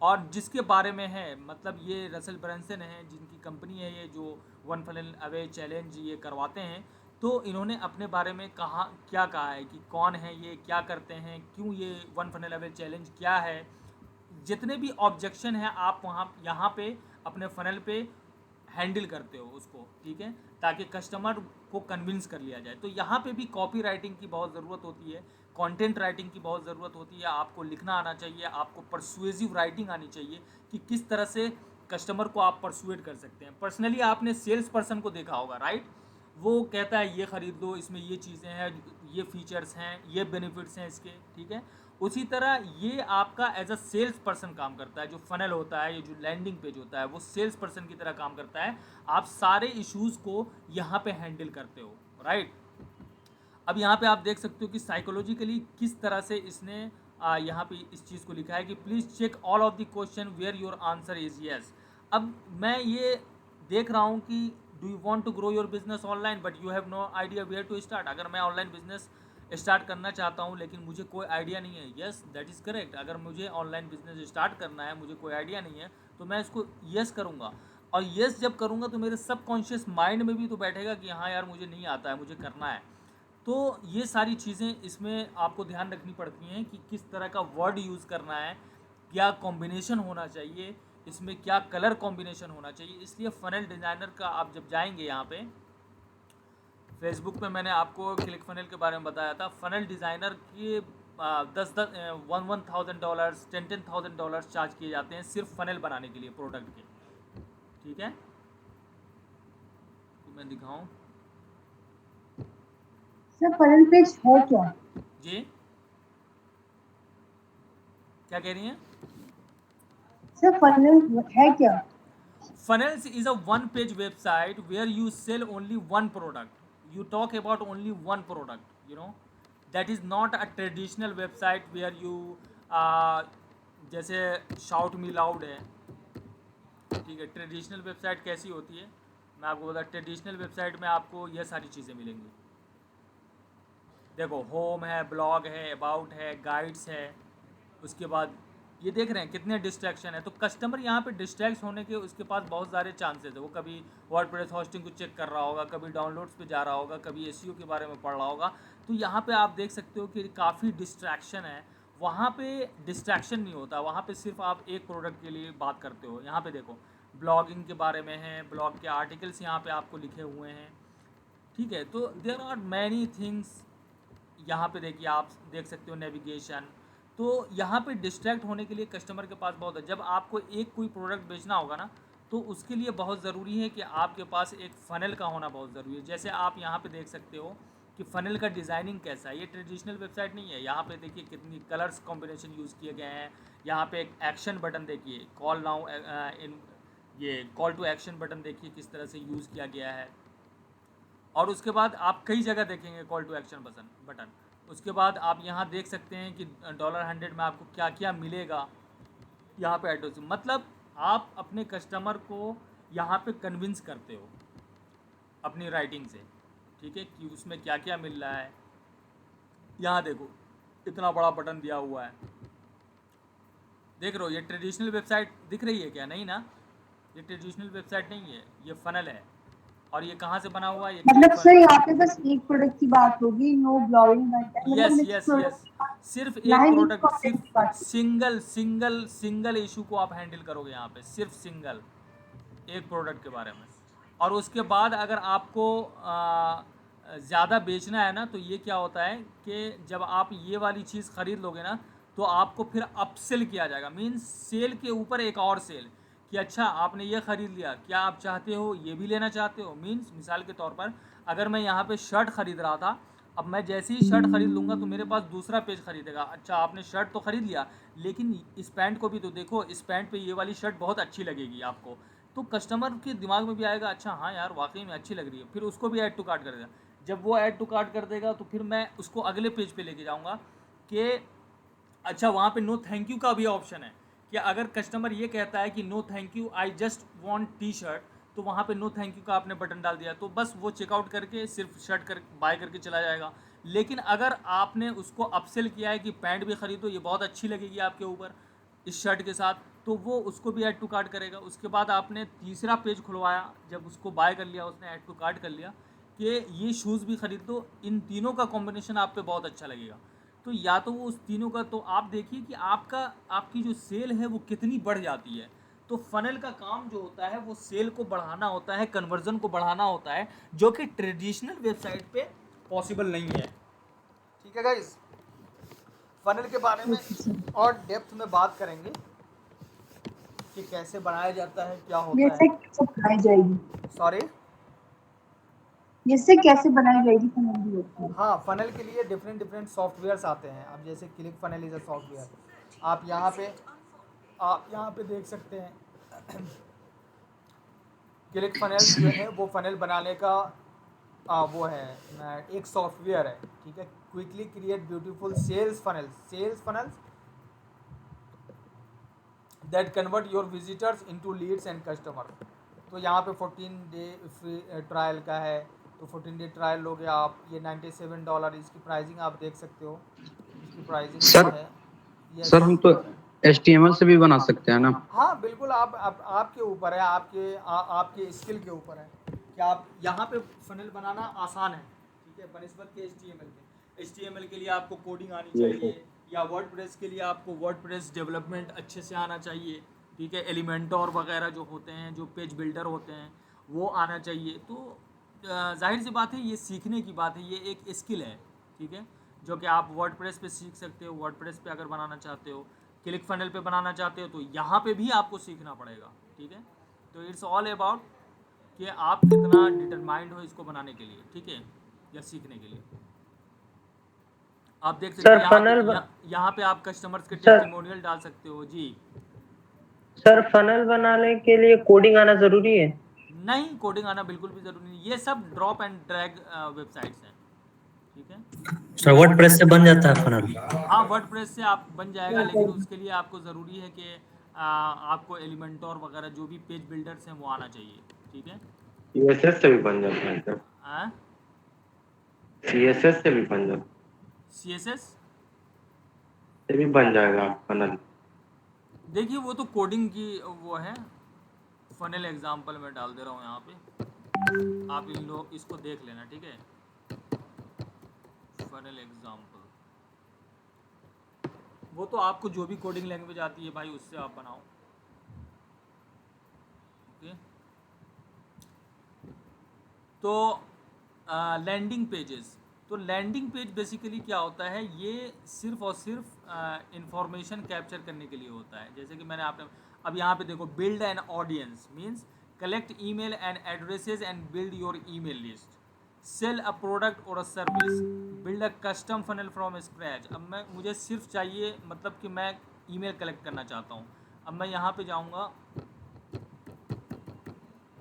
और जिसके बारे में है, मतलब ये रसल ब्रांसन है जिनकी कंपनी है ये, जो वन फनल अवे चैलेंज ये करवाते हैं। तो इन्होंने अपने बारे में कहा, क्या कहा है कि कौन है ये, क्या करते हैं, क्यों ये वन फनल अवे चैलेंज क्या है। जितने भी ऑब्जेक्शन हैं आप वहाँ यहाँ पे अपने फ़नल पे हैंडल करते हो उसको, ठीक है, ताकि कस्टमर को कन्विंस कर लिया जाए। तो यहाँ पे भी कॉपी राइटिंग की बहुत ज़रूरत होती है, कंटेंट राइटिंग की बहुत ज़रूरत होती है। आपको लिखना आना चाहिए, आपको परसुएसिव राइटिंग आनी चाहिए कि किस तरह से कस्टमर को आप परसुएड कर सकते हैं। पर्सनली आपने सेल्स पर्सन को देखा होगा, राइट। वो कहता है ये ख़रीद लो, इसमें ये चीज़ें हैं, ये फीचर्स हैं, ये बेनिफिट्स हैं इसके, ठीक है। उसी तरह ये आपका एज अ सेल्स पर्सन काम करता है। जो फ़नल होता है, ये जो लैंडिंग पेज होता है, वो सेल्स पर्सन की तरह काम करता है। आप सारे इश्यूज़ को यहाँ पे हैंडल करते हो, राइट। अब यहाँ पे आप देख सकते हो कि साइकोलॉजिकली किस तरह से इसने यहाँ पे इस चीज़ को लिखा है कि please check all of the question where your answer is yes. अब मैं ये देख रहा हूँ कि do you want to grow your business online but you have no idea where to start. अगर मैं ऑनलाइन बिजनेस स्टार्ट करना चाहता हूँ लेकिन मुझे कोई आइडिया नहीं है, यस दैट इज़ करेक्ट। अगर मुझे ऑनलाइन बिजनेस स्टार्ट करना है, मुझे कोई आइडिया नहीं है, तो मैं इसको यस करूँगा। और यस जब करूँगा तो मेरे सबकॉन्शियस माइंड में भी तो बैठेगा कि हाँ यार मुझे नहीं आता है, मुझे करना है। तो ये सारी चीज़ें इसमें आपको ध्यान रखनी पड़ती हैं कि किस तरह का वर्ड यूज़ करना है, क्या कॉम्बिनेशन होना चाहिए, इसमें क्या कलर कॉम्बिनेशन होना चाहिए। इसलिए फ़नल डिज़ाइनर का आप जब जाएंगे यहाँ पे फेसबुक पे, मैंने आपको क्लिक फनल के बारे में बताया था। फ़नल डिज़ाइनर के $1,000 $10,000 चार्ज किए जाते हैं सिर्फ फ़नल बनाने के लिए प्रोडक्ट के। ठीक है, तो मैं दिखाऊं सर फनल पेज है क्या? जी, क्या कह रही हैं? सर फनल है क्या? Funnels is a one page website where you sell only one product. You talk about only one product, you know. That is not a traditional website where you जैसे shout me loud है, ठीक है। ट्रेडिशनल वेबसाइट कैसी होती है मैं आपको बता, ट्रेडिशनल वेबसाइट में आपको यह सारी चीज़ें मिलेंगी। देखो, होम है, ब्लॉग है, अबाउट है, गाइड्स है, उसके बाद ये देख रहे हैं कितने डिस्ट्रैक्शन है। तो कस्टमर यहाँ पे डिस्ट्रैक्ट होने के उसके पास बहुत सारे चांसेस है। वो कभी वर्डप्रेस होस्टिंग को चेक कर रहा होगा, कभी डाउनलोड्स पे जा रहा होगा, कभी एसईओ के बारे में पढ़ रहा होगा। तो यहाँ पे आप देख सकते हो कि काफ़ी डिस्ट्रैक्शन है। वहाँ पे डिस्ट्रैक्शन नहीं होता, वहाँ पे सिर्फ आप एक प्रोडक्ट के लिए बात करते हो। यहाँ पे देखो, ब्लॉगिंग के बारे में है, ब्लॉग के आर्टिकल्स यहाँ पे आपको लिखे हुए हैं, ठीक है। तो देयर आर मैनी थिंग्स। यहाँ पे देखिए, आप देख सकते हो नेविगेशन। तो यहाँ पे डिस्ट्रैक्ट होने के लिए कस्टमर के पास बहुत है। जब आपको एक कोई प्रोडक्ट बेचना होगा ना, तो उसके लिए बहुत ज़रूरी है कि आपके पास एक फ़नल का होना बहुत ज़रूरी है। जैसे आप यहाँ पे देख सकते हो कि फ़नल का डिज़ाइनिंग कैसा है। ये ट्रेडिशनल वेबसाइट नहीं है। यहाँ पे देखिए कितनी कलर्स कॉम्बिनेशन यूज़ किए गए हैं। यहाँ पे एक एक्शन बटन देखिए, कॉल नाउ इन, ये कॉल टू एक्शन बटन देखिए किस तरह से यूज़ किया गया है। और उसके बाद आप कई जगह देखेंगे कॉल टू एक्शन बटन। उसके बाद आप यहाँ देख सकते हैं कि $100 में आपको क्या क्या मिलेगा यहाँ पे एड्रेस। मतलब आप अपने कस्टमर को यहाँ पे कन्विंस करते हो अपनी राइटिंग से, ठीक है, कि उसमें क्या क्या मिल रहा है। यहाँ देखो इतना बड़ा बटन दिया हुआ है, देख रहे हो। ये ट्रेडिशनल वेबसाइट दिख रही है क्या? नहीं ना, ये ट्रेडिशनल वेबसाइट नहीं है, ये फ़नल है। और ये कहाँ से बना हुआ है? मतलब सर यहाँ पे बस एक प्रोडक्ट की बात होगी, no blogging. Yes yes yes, सिर्फ एक प्रोडक्ट, सिर्फ सिंगल इशू को आप हैंडल करोगे यहाँ पे, सिर्फ सिंगल एक प्रोडक्ट के बारे में। और उसके बाद अगर आपको ज़्यादा बेचना है ना, तो ये क्या होता है कि जब आप ये वाली चीज़ ख़रीद लोगे ना, तो आपको फिर अपसेल किया जाएगा। मीन्स सेल के ऊपर एक और सेल, कि अच्छा आपने ये ख़रीद लिया, क्या आप चाहते हो ये भी लेना चाहते हो। मीन्स मिसाल के तौर पर अगर मैं यहाँ पे शर्ट ख़रीद रहा था, अब मैं जैसे ही शर्ट ख़रीद लूँगा तो मेरे पास दूसरा पेज ख़रीदेगा। अच्छा आपने शर्ट तो ख़रीद लिया, लेकिन इस पैंट को भी तो देखो, इस पैंट पे ये वाली शर्ट बहुत अच्छी लगेगी आपको। तो कस्टमर के दिमाग में भी आएगा, अच्छा हाँ यार वाकई में अच्छी लग रही है, फिर उसको भी ऐड टू कार्ट कर देगा। जब वो ऐड टू कार्ट कर देगा तो फिर मैं उसको अगले पेज पे लेके जाऊँगा कि अच्छा वहाँ पे नो थैंक यू का भी ऑप्शन है, कि अगर कस्टमर ये कहता है कि no thank you, I just want T shirt, तो वहाँ पे नो थैंक यू का आपने बटन डाल दिया, तो बस वो चेकआउट करके सिर्फ शर्ट बाय करके चला जाएगा। लेकिन अगर आपने उसको अपसेल किया है कि पैंट भी ख़रीदो, ये बहुत अच्छी लगेगी आपके ऊपर इस शर्ट के साथ, तो वो उसको भी ऐड टू कार्ट करेगा। उसके बाद आपने तीसरा पेज खुलवाया, जब उसको बाय कर लिया, उसने ऐड टू कार्ट कर लिया कि ये शूज़ भी ख़रीद दो, इन तीनों का कॉम्बिनेशन आप पे बहुत अच्छा लगेगा। तो या तो वो उस तीनों का, तो आप देखिए कि आपकी जो सेल है वो कितनी बढ़ जाती है। तो फ़नल का काम जो होता है वो सेल को बढ़ाना होता है, कन्वर्जन को बढ़ाना होता है, जो कि ट्रेडिशनल वेबसाइट पे पॉसिबल नहीं है। ठीक है गाइस, फ़नल के बारे में और डेप्थ में बात करेंगे कि कैसे बनाया जाता है, क्या होता है। कैसे बनाई जाएगी? सॉरी, इससे कैसे बनाई जाएगी फनल? हाँ, फ़नल के लिए डिफरेंट सॉफ्टवेयर्स आते हैं। अब जैसे click funnel is a software, आप यहाँ पे देख सकते हैं क्लिक फनल जो है वो फ़नल बनाने का वो है एक सॉफ्टवेयर है, ठीक है। Quickly create beautiful sales funnels that convert your visitors into leads and customer. तो यहाँ पे 14 डे फ्री ट्रायल का है, तो 14 डे ट्रायल लोगे आप। ये $97 इसकी प्राइसिंग आप देख सकते हो, इसकी प्राइसिंग है। सर हम तो HTML से भी बना सकते हैं ना? हाँ बिल्कुल, आपके ऊपर है, आपके स्किल के ऊपर है कि आप यहाँ पे फनल बनाना आसान है, ठीक के बनिस्बत के HTML के लिए आपको कोडिंग आनी चाहिए, या वर्डप्रेस के लिए आपको वर्डप्रेस डेवलपमेंट अच्छे से आना चाहिए, ठीक है। एलिमेंटोर वगैरह जो होते हैं, जो पेज बिल्डर होते हैं, वो आना चाहिए। तो जाहिर सी बात है ये सीखने की बात है, ये एक स्किल है, ठीक है, जो कि आप वर्डप्रेस पे सीख सकते हो। वर्डप्रेस पे अगर बनाना चाहते हो, क्लिक फनल पे बनाना चाहते हो, तो यहाँ पे भी आपको सीखना पड़ेगा, ठीक है। तो इट्स ऑल अबाउट कि आप कितना डिटरमाइंड हो इसको बनाने के लिए, ठीक है, या सीखने के लिए। आप देख सकते हैं यहाँ पे आप कस्टमर्स के टेस्टिमोनियल डाल सकते हो जी। सर फनल बनाने के लिए कोडिंग आना जरूरी है? नहीं, कोडिंग आना बिल्कुल भी जरूरी नहीं, ये सब ड्रॉप एंड ड्रैग वेबसाइट्स हैं, ठीक है। सर वर्डप्रेस से बन जाता है फनल? हाँ, वर्डप्रेस से आप बन जाएगा, लेकिन उसके लिए आपको ज़रूरी है कि आपको एलिमेंटोर वगैरह जो भी पेज बिल्डर्स हैं वो आना चाहिए, ठीक है। CSS से भी बन जाता है क्या? हाँ, CSS से भी बन जाता CSS से भी बन जाएगा फनल? देखिए वो तो कोडिंग की वो है। फनल एग्जांपल मैं डाल दे रहा हूँ यहाँ पे, आप इन लोग इसको देख लेना, ठीक है। फनल एग्जांपल, वो तो आपको जो भी कोडिंग लैंग्वेज आती है भाई उससे आप बनाओ, ओके। तो लैंडिंग पेजेस, तो लैंडिंग पेज बेसिकली क्या होता है, ये सिर्फ और सिर्फ इंफॉर्मेशन कैप्चर करने के लिए होता है। जैसे कि मैंने आपने अब यहाँ पे देखो, build an audience means collect email and addresses and build your email list, sell a product और a service, build a custom funnel from scratch. अब मुझे सिर्फ चाहिए, मतलब कि मैं ईमेल कलेक्ट करना चाहता हूँ। अब मैं यहाँ पे जाऊँगा,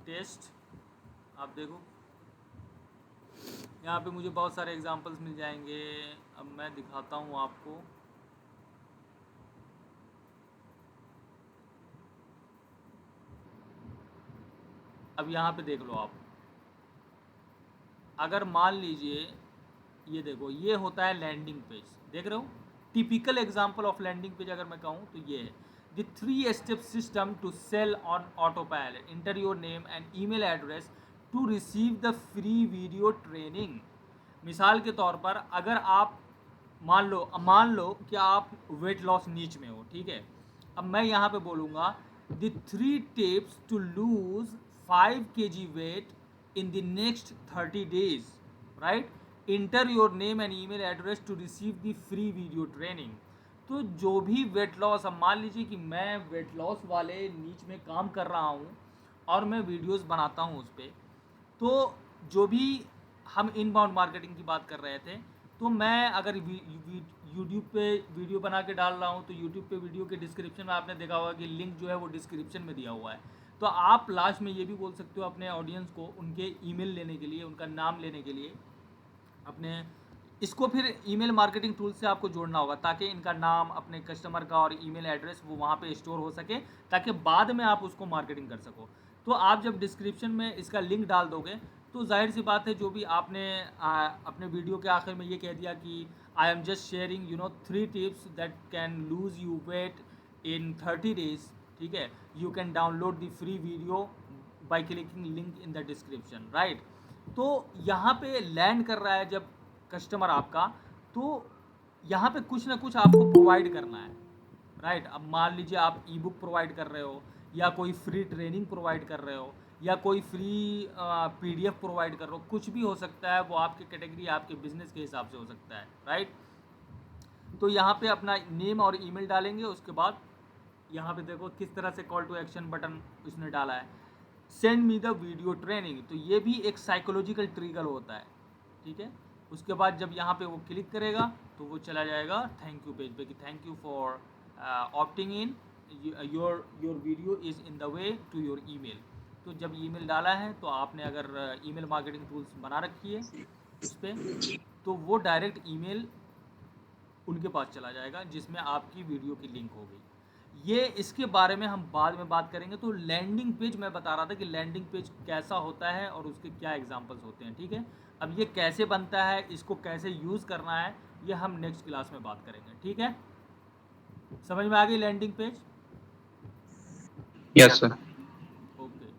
टेस्ट, आप देखो यहाँ पे मुझे बहुत सारे एग्जांपल्स मिल जाएंगे। अब मैं दिखाता हूँ आपको, अब यहाँ पे देख लो आप, अगर मान लीजिए ये देखो, ये होता है लैंडिंग पेज, देख रहे हो। Typical example of landing page अगर मैं कहूँ तो ये है, the 3 step system to sell on autopilot, enter your name and email address to receive the free video training. मिसाल के तौर पर अगर आप मान लो कि आप वेट लॉस नीच में हो, ठीक है। अब मैं यहाँ पे बोलूँगा the 3 tips to lose 5 kg weight in the next 30 days, right. Enter your name and email address to receive the free video training. तो जो भी वेट लॉस, अब मान लीजिए कि मैं वेट लॉस वाले नीच में काम कर रहा हूँ और मैं वीडियोस बनाता हूँ उस पर, तो जो भी हम इनबाउंड मार्केटिंग की बात कर रहे थे, तो मैं अगर यूट्यूब पे वीडियो बना के डाल रहा हूँ, तो यूट्यूब पे वीडियो के डिस्क्रिप्शन में आपने देखा होगा कि लिंक जो है वो डिस्क्रिप्शन में दिया हुआ है। तो आप लास्ट में ये भी बोल सकते हो अपने ऑडियंस को उनके ईमेल लेने के लिए, उनका नाम लेने के लिए, अपने इसको फिर ईमेल मार्केटिंग टूल से आपको जोड़ना होगा, ताकि इनका नाम, अपने कस्टमर का और ईमेल एड्रेस वो वहाँ पे स्टोर हो सके, ताकि बाद में आप उसको मार्केटिंग कर सको। तो आप जब डिस्क्रिप्शन में इसका लिंक डाल दोगे, तो जाहिर सी बात है, जो भी आपने अपने वीडियो के आखिर में ये कह दिया कि I am just sharing 3 tips that can lose you weight in 30 days, ठीक है, you can download the free video by clicking link in the description, right. तो यहाँ पे लैंड कर रहा है जब कस्टमर आपका, तो यहाँ पे कुछ ना कुछ आपको प्रोवाइड करना है, राइट। अब मान लीजिए आप ई बुक प्रोवाइड कर रहे हो, या कोई फ्री ट्रेनिंग प्रोवाइड कर रहे हो, या कोई फ्री PDF प्रोवाइड कर रहे हो, कुछ भी हो सकता है, वो आपकी कैटेगरी, आपके बिजनेस के हिसाब से हो सकता है, राइट। तो यहाँ पे अपना नेम और ईमेल डालेंगे। उसके बाद यहाँ पे देखो किस तरह से कॉल टू एक्शन बटन उसने डाला है, send me the video training. तो ये भी एक साइकोलॉजिकल ट्रिगर होता है, ठीक है। उसके बाद जब यहाँ पे वो क्लिक करेगा तो वो चला जाएगा थैंक यू पेज पे कि thank you for opting in, your video is in the way to your email. तो जब ईमेल डाला है, तो आपने अगर ईमेल मार्केटिंग टूल्स बना रखी है उस पर, तो वो डायरेक्ट ईमेल उनके पास चला जाएगा जिसमें आपकी वीडियो की लिंक होगी। ये इसके बारे में हम बाद में बात करेंगे। तो लैंडिंग पेज मैं बता रहा था कि लैंडिंग पेज कैसा होता है और उसके क्या एग्जांपल्स होते हैं, ठीक है। अब ये कैसे बनता है, इसको कैसे यूज़ करना है, ये हम नेक्स्ट क्लास में बात करेंगे, ठीक है। समझ में आ गई landing page? Yes sir. Okay.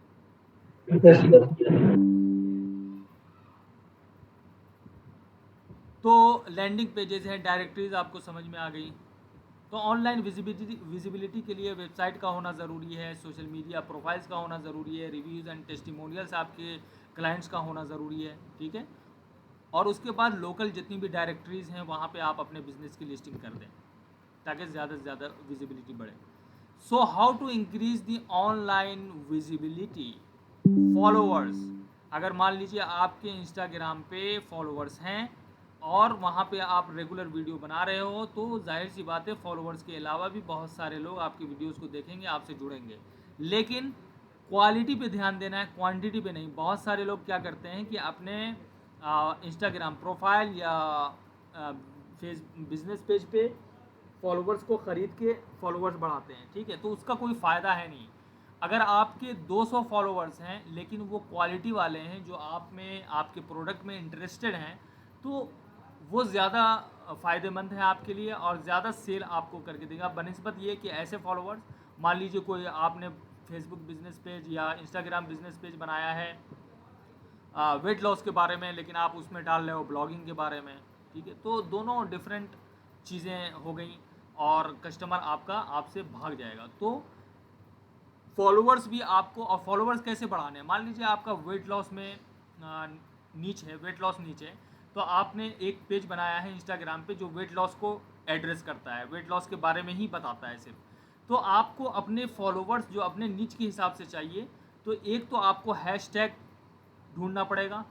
तो लैंडिंग पेजेस हैं, डायरेक्टरीज आपको समझ में आ गई। तो ऑनलाइन विजिबिलिटी के लिए वेबसाइट का होना ज़रूरी है, सोशल मीडिया प्रोफाइल्स का होना ज़रूरी है, रिव्यूज़ एंड टेस्टिमोनियल्स आपके क्लाइंट्स का होना ज़रूरी है, ठीक है। और उसके बाद लोकल जितनी भी डायरेक्टरीज़ हैं वहाँ पे आप अपने बिजनेस की लिस्टिंग कर दें ताकि ज़्यादा से ज़्यादा विजिबिलिटी बढ़े। So how to increase the online visibility? Followers. अगर मान लीजिए आपके इंस्टाग्राम पे फॉलोअर्स हैं और वहाँ पे आप रेगुलर वीडियो बना रहे हो, तो जाहिर सी बात है फॉलोअर्स के अलावा भी बहुत सारे लोग आपकी वीडियोस को देखेंगे, आपसे जुड़ेंगे। लेकिन क्वालिटी पे ध्यान देना है, क्वांटिटी पे नहीं। बहुत सारे लोग क्या करते हैं कि अपने इंस्टाग्राम प्रोफाइल या बिजनेस पेज पे फॉलोअर्स को ख़रीद के फॉलोअर्स बढ़ाते हैं, ठीक है। तो उसका कोई फ़ायदा है नहीं। अगर आपके 200 फॉलोअर्स हैं लेकिन वो क्वालिटी वाले हैं जो आप में आपके प्रोडक्ट में इंटरेस्टेड हैं, तो वो ज़्यादा फ़ायदेमंद है आपके लिए और ज़्यादा सेल आपको करके देगा बनिस्बत ये कि ऐसे फॉलोअर्स, मान लीजिए कोई आपने फेसबुक बिजनेस पेज या इंस्टाग्राम बिजनेस पेज बनाया है वेट लॉस के बारे में, लेकिन आप उसमें डाल रहे हो ब्लॉगिंग के बारे में, ठीक है। तो दोनों डिफरेंट चीज़ें हो गई और कस्टमर आपका आपसे भाग जाएगा। तो फॉलोअर्स भी आपको, और फॉलोअर्स कैसे बढ़ाने हैं? मान लीजिए आपका वेट लॉस में नीच है, वेट लॉस नीच है, तो आपने एक पेज बनाया है इंस्टाग्राम पे जो वेट लॉस को एड्रेस करता है, वेट लॉस के बारे में ही बताता है सिर्फ। तो आपको अपने फॉलोअर्स जो अपने नीच के हिसाब से चाहिए, तो एक तो आपको हैशटैग ढूंढना पड़ेगा,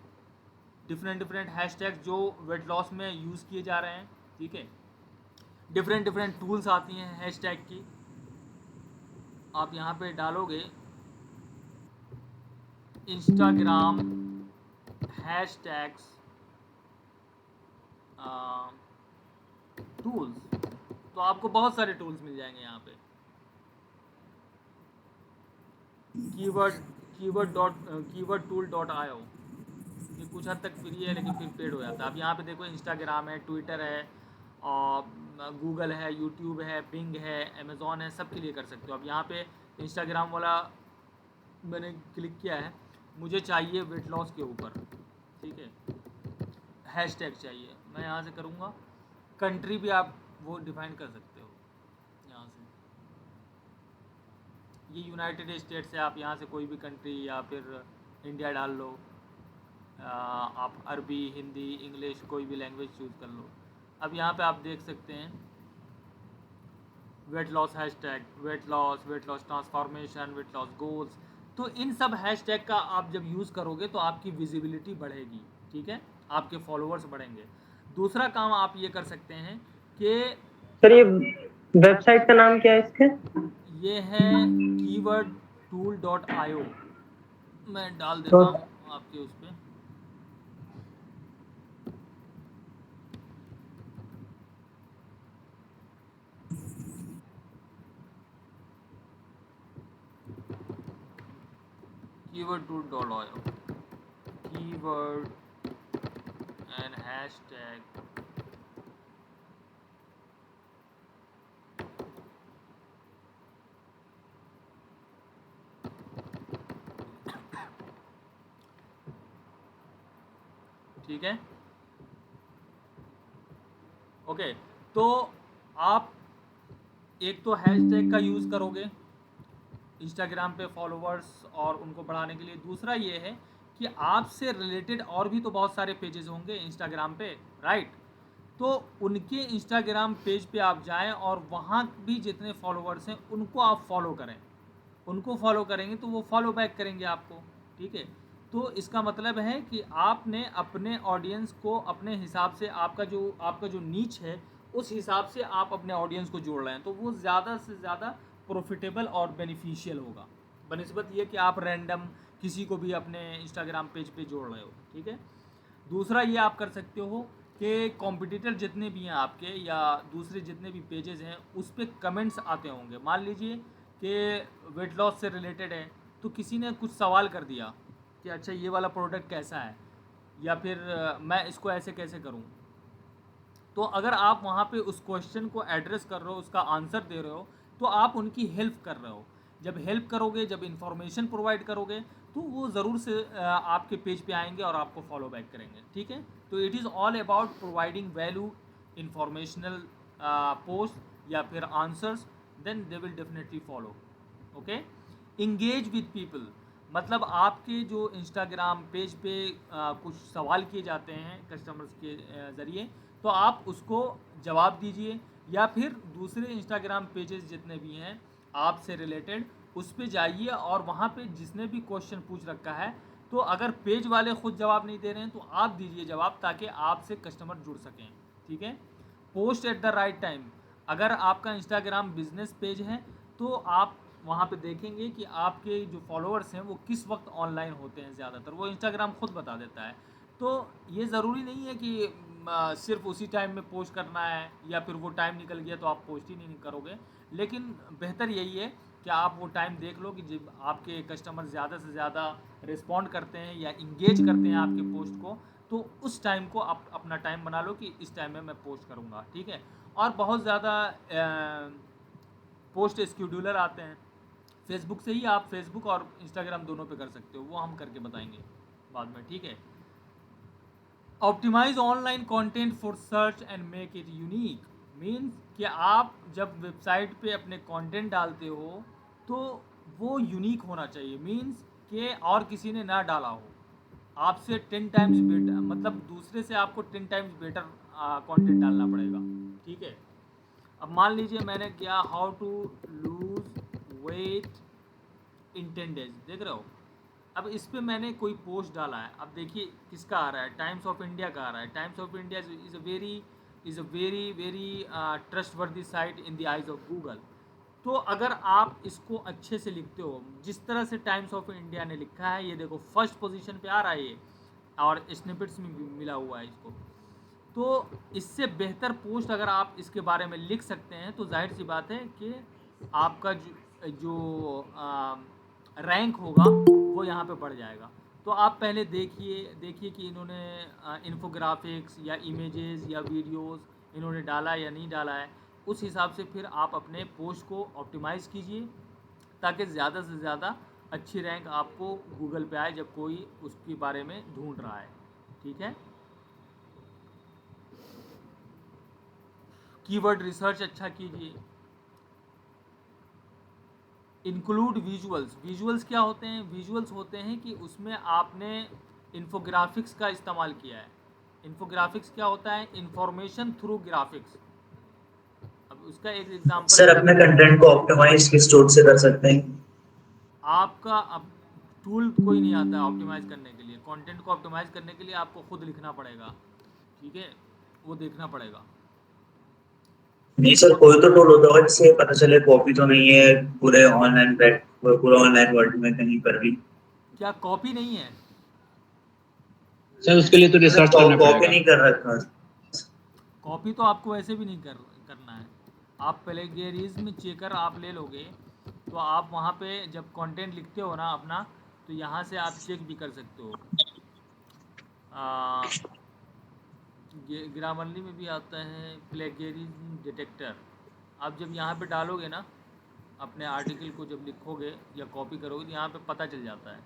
डिफरेंट हैशटैग जो वेट लॉस में यूज़ किए जा रहे हैं, ठीक है। डिफरेंट टूल्स आती हैं हैशटैग की, आप यहाँ पे डालोगे इंस्टाग्राम हैशटैग्स टूल्स, तो आपको बहुत सारे टूल्स मिल जाएंगे यहाँ पे। कीवर्ड टूल .io, ये कुछ हद तक फ्री है लेकिन फिर पेड हो जाता है। अब यहाँ पे देखो इंस्टाग्राम है, ट्विटर है, और गूगल है, यूट्यूब है, बिंग है, अमेज़ॉन है, सब के लिए कर सकते हो। अब यहाँ पे इंस्टाग्राम वाला मैंने क्लिक किया है, मुझे चाहिए वेट लॉस के ऊपर, ठीक है, हैशटैग चाहिए, मैं यहाँ से करूँगा। कंट्री भी आप वो डिफाइन कर सकते हो यहाँ से, ये यूनाइटेड स्टेट्स है, आप यहाँ से कोई भी कंट्री या फिर इंडिया डाल लो, आप अरबी, हिंदी, इंग्लिश कोई भी लैंग्वेज चूज़ कर लो। अब यहाँ पे आप देख सकते हैं weight loss hashtag, weight loss transformation, weight loss goals. तो इन सब हैशटैग का आप जब यूज़ करोगे तो आपकी विजिबिलिटी बढ़ेगी, ठीक है, आपके फॉलोअर्स बढ़ेंगे। दूसरा काम आप ये कर सकते हैं कि सर ये वेबसाइट का नाम क्या है इसके? ये है keywordtool.io, मैं डाल देता हूँ आपके उस पर। keywordtool.io, कीवर्ड एंड हैशटैग, ठीक है, ओके। तो आप एक तो हैशटैग का यूज़ करोगे इंस्टाग्राम पे फॉलोअर्स और उनको बढ़ाने के लिए। दूसरा ये है कि आपसे रिलेटेड और भी तो बहुत सारे पेजेस होंगे इंस्टाग्राम पे, राइट। तो उनके इंस्टाग्राम पेज पे आप जाएं और वहाँ भी जितने फॉलोअर्स हैं उनको आप फॉलो करें। उनको फॉलो करेंगे तो वो फॉलो बैक करेंगे आपको, ठीक है। तो इसका मतलब है कि आपने अपने ऑडियंस को अपने हिसाब से, आपका जो नीच है उस हिसाब से आप अपने ऑडियंस को जोड़ रहे हैं, तो वो ज़्यादा से ज़्यादा प्रॉफिटेबल और बेनिफिशियल होगा बनिस्बत ये कि आप रैंडम किसी को भी अपने इंस्टाग्राम पेज पे जोड़ रहे हो, ठीक है। दूसरा ये आप कर सकते हो कि कॉम्पिटिटर जितने भी हैं आपके या दूसरे जितने भी पेजेस हैं उस पर कमेंट्स आते होंगे। मान लीजिए कि वेट लॉस से रिलेटेड है तो किसी ने कुछ सवाल कर दिया कि अच्छा ये वाला प्रोडक्ट कैसा है, या फिर मैं इसको ऐसे कैसे करूं। तो अगर आप वहाँ पे उस क्वेश्चन को एड्रेस कर रहे हो, उसका आंसर दे रहे हो, तो आप उनकी हेल्प कर रहे हो। जब हेल्प करोगे, जब इंफॉर्मेशन प्रोवाइड करोगे, तो वो ज़रूर से आपके पेज पे आएंगे और आपको फॉलो बैक करेंगे, ठीक है। तो it is all about providing value, informational post या फिर answers, then they will definitely follow. Okay, engage with people, मतलब आपके जो इंस्टाग्राम पेज पे कुछ सवाल किए जाते हैं कस्टमर्स के ज़रिए, तो आप उसको जवाब दीजिए, या फिर दूसरे इंस्टाग्राम पेजेस जितने भी हैं आपसे रिलेटेड, उस पे जाइए और वहाँ पे जिसने भी क्वेश्चन पूछ रखा है, तो अगर पेज वाले खुद जवाब नहीं दे रहे हैं तो आप दीजिए जवाब, ताकि आपसे कस्टमर जुड़ सकें, ठीक है। Post at the right time, अगर आपका इंस्टाग्राम बिजनेस पेज है तो आप वहाँ पे देखेंगे कि आपके जो फॉलोअर्स हैं वो किस वक्त ऑनलाइन होते हैं ज़्यादातर, वो इंस्टाग्राम खुद बता देता है। तो ये ज़रूरी नहीं है कि सिर्फ उसी टाइम में पोस्ट करना है, या फिर वो टाइम निकल गया तो आप पोस्ट ही नहीं करोगे, लेकिन बेहतर यही है कि आप वो टाइम देख लो कि जब आपके कस्टमर ज़्यादा से ज़्यादा रिस्पॉन्ड करते हैं या इंगेज करते हैं आपके पोस्ट को, तो उस टाइम को आप अपना टाइम बना लो कि इस टाइम में मैं पोस्ट करूँगा, ठीक है। और बहुत ज़्यादा पोस्ट स्केड्यूलर आते हैं, फेसबुक से ही आप फेसबुक और इंस्टाग्राम दोनों पे कर सकते हो, वो हम करके बताएंगे बाद में, ठीक है। Optimize online content for search and make it unique, means कि आप जब वेबसाइट पे अपने कंटेंट डालते हो तो वो यूनिक होना चाहिए, मीन्स कि और किसी ने ना डाला हो, आपसे 10 टाइम्स बेटर, मतलब दूसरे से आपको 10 टाइम्स बेटर कंटेंट डालना पड़ेगा, ठीक है। अब मान लीजिए मैंने किया how to lose weight in 10 days, देख रहे हो। अब इस पे मैंने कोई पोस्ट डाला है, अब देखिए किसका आ रहा है, टाइम्स ऑफ इंडिया का आ रहा है। Times of India is a very trustworthy site in the eyes of Google. तो अगर आप इसको अच्छे से लिखते हो, जिस तरह से टाइम्स ऑफ इंडिया ने लिखा है, ये देखो फर्स्ट पोजीशन पे आ रहा है ये, और स्निपेट्स में भी मिला हुआ है इसको, तो इससे बेहतर पोस्ट अगर आप इसके बारे में लिख सकते हैं तो जाहिर सी बात है कि आपका जो रैंक होगा वो यहाँ पे बढ़ जाएगा। तो आप पहले देखिए कि इन्होंने इन्फोग्राफिक्स या इमेजेस या वीडियोस इन्होंने डाला या नहीं डाला है, उस हिसाब से फिर आप अपने पोस्ट को ऑप्टिमाइज़ कीजिए, ताकि ज़्यादा से ज़्यादा अच्छी रैंक आपको गूगल पे आए जब कोई उसके बारे में ढूंढ रहा है, ठीक है। कीवर्ड रिसर्च अच्छा कीजिए। इंक्लूड विजुअल्स, विजुअल्स क्या होते हैं? विजुअल्स होते हैं कि उसमें आपने इन्फोग्राफिक्स का इस्तेमाल किया है। इन्फोग्राफिक्स क्या होता है? Information through graphics. अब उसका एक एग्जांपल सर, अपने कंटेंट को ऑप्टिमाइज किस टूल से कर सकते हैं? आपका अब टूल कोई नहीं आता है ऑप्टिमाइज़ करने के लिए। कंटेंट को ऑप्टिमाइज़ करने के लिए आपको खुद लिखना पड़ेगा, ठीक है, वो देखना पड़ेगा। नहीं सर, कोई तो टूल होता होगा जिससे पता चले कॉपी तो नहीं है पूरे ऑनलाइन वर्ल्ड में कहीं पर भी। क्या कॉपी नहीं है? सर उसके लिए तो रिसर्च करना पड़ेगा। कॉपी नहीं कर रखा। कॉपी तो आपको वैसे भी नहीं करना है। आप प्लेगरिज्म चेकर आप ले लोगे तो आप वहाँ पे जब कंटेंट लिखते हो ना अपना, तो यहाँ से आप चेक भी कर सकते हो। ग्रामरली में भी आता है प्लेगरिज्म डिटेक्टर। आप जब यहाँ पे डालोगे ना अपने आर्टिकल को, जब लिखोगे या कॉपी करोगे, तो यहाँ पे पता चल जाता है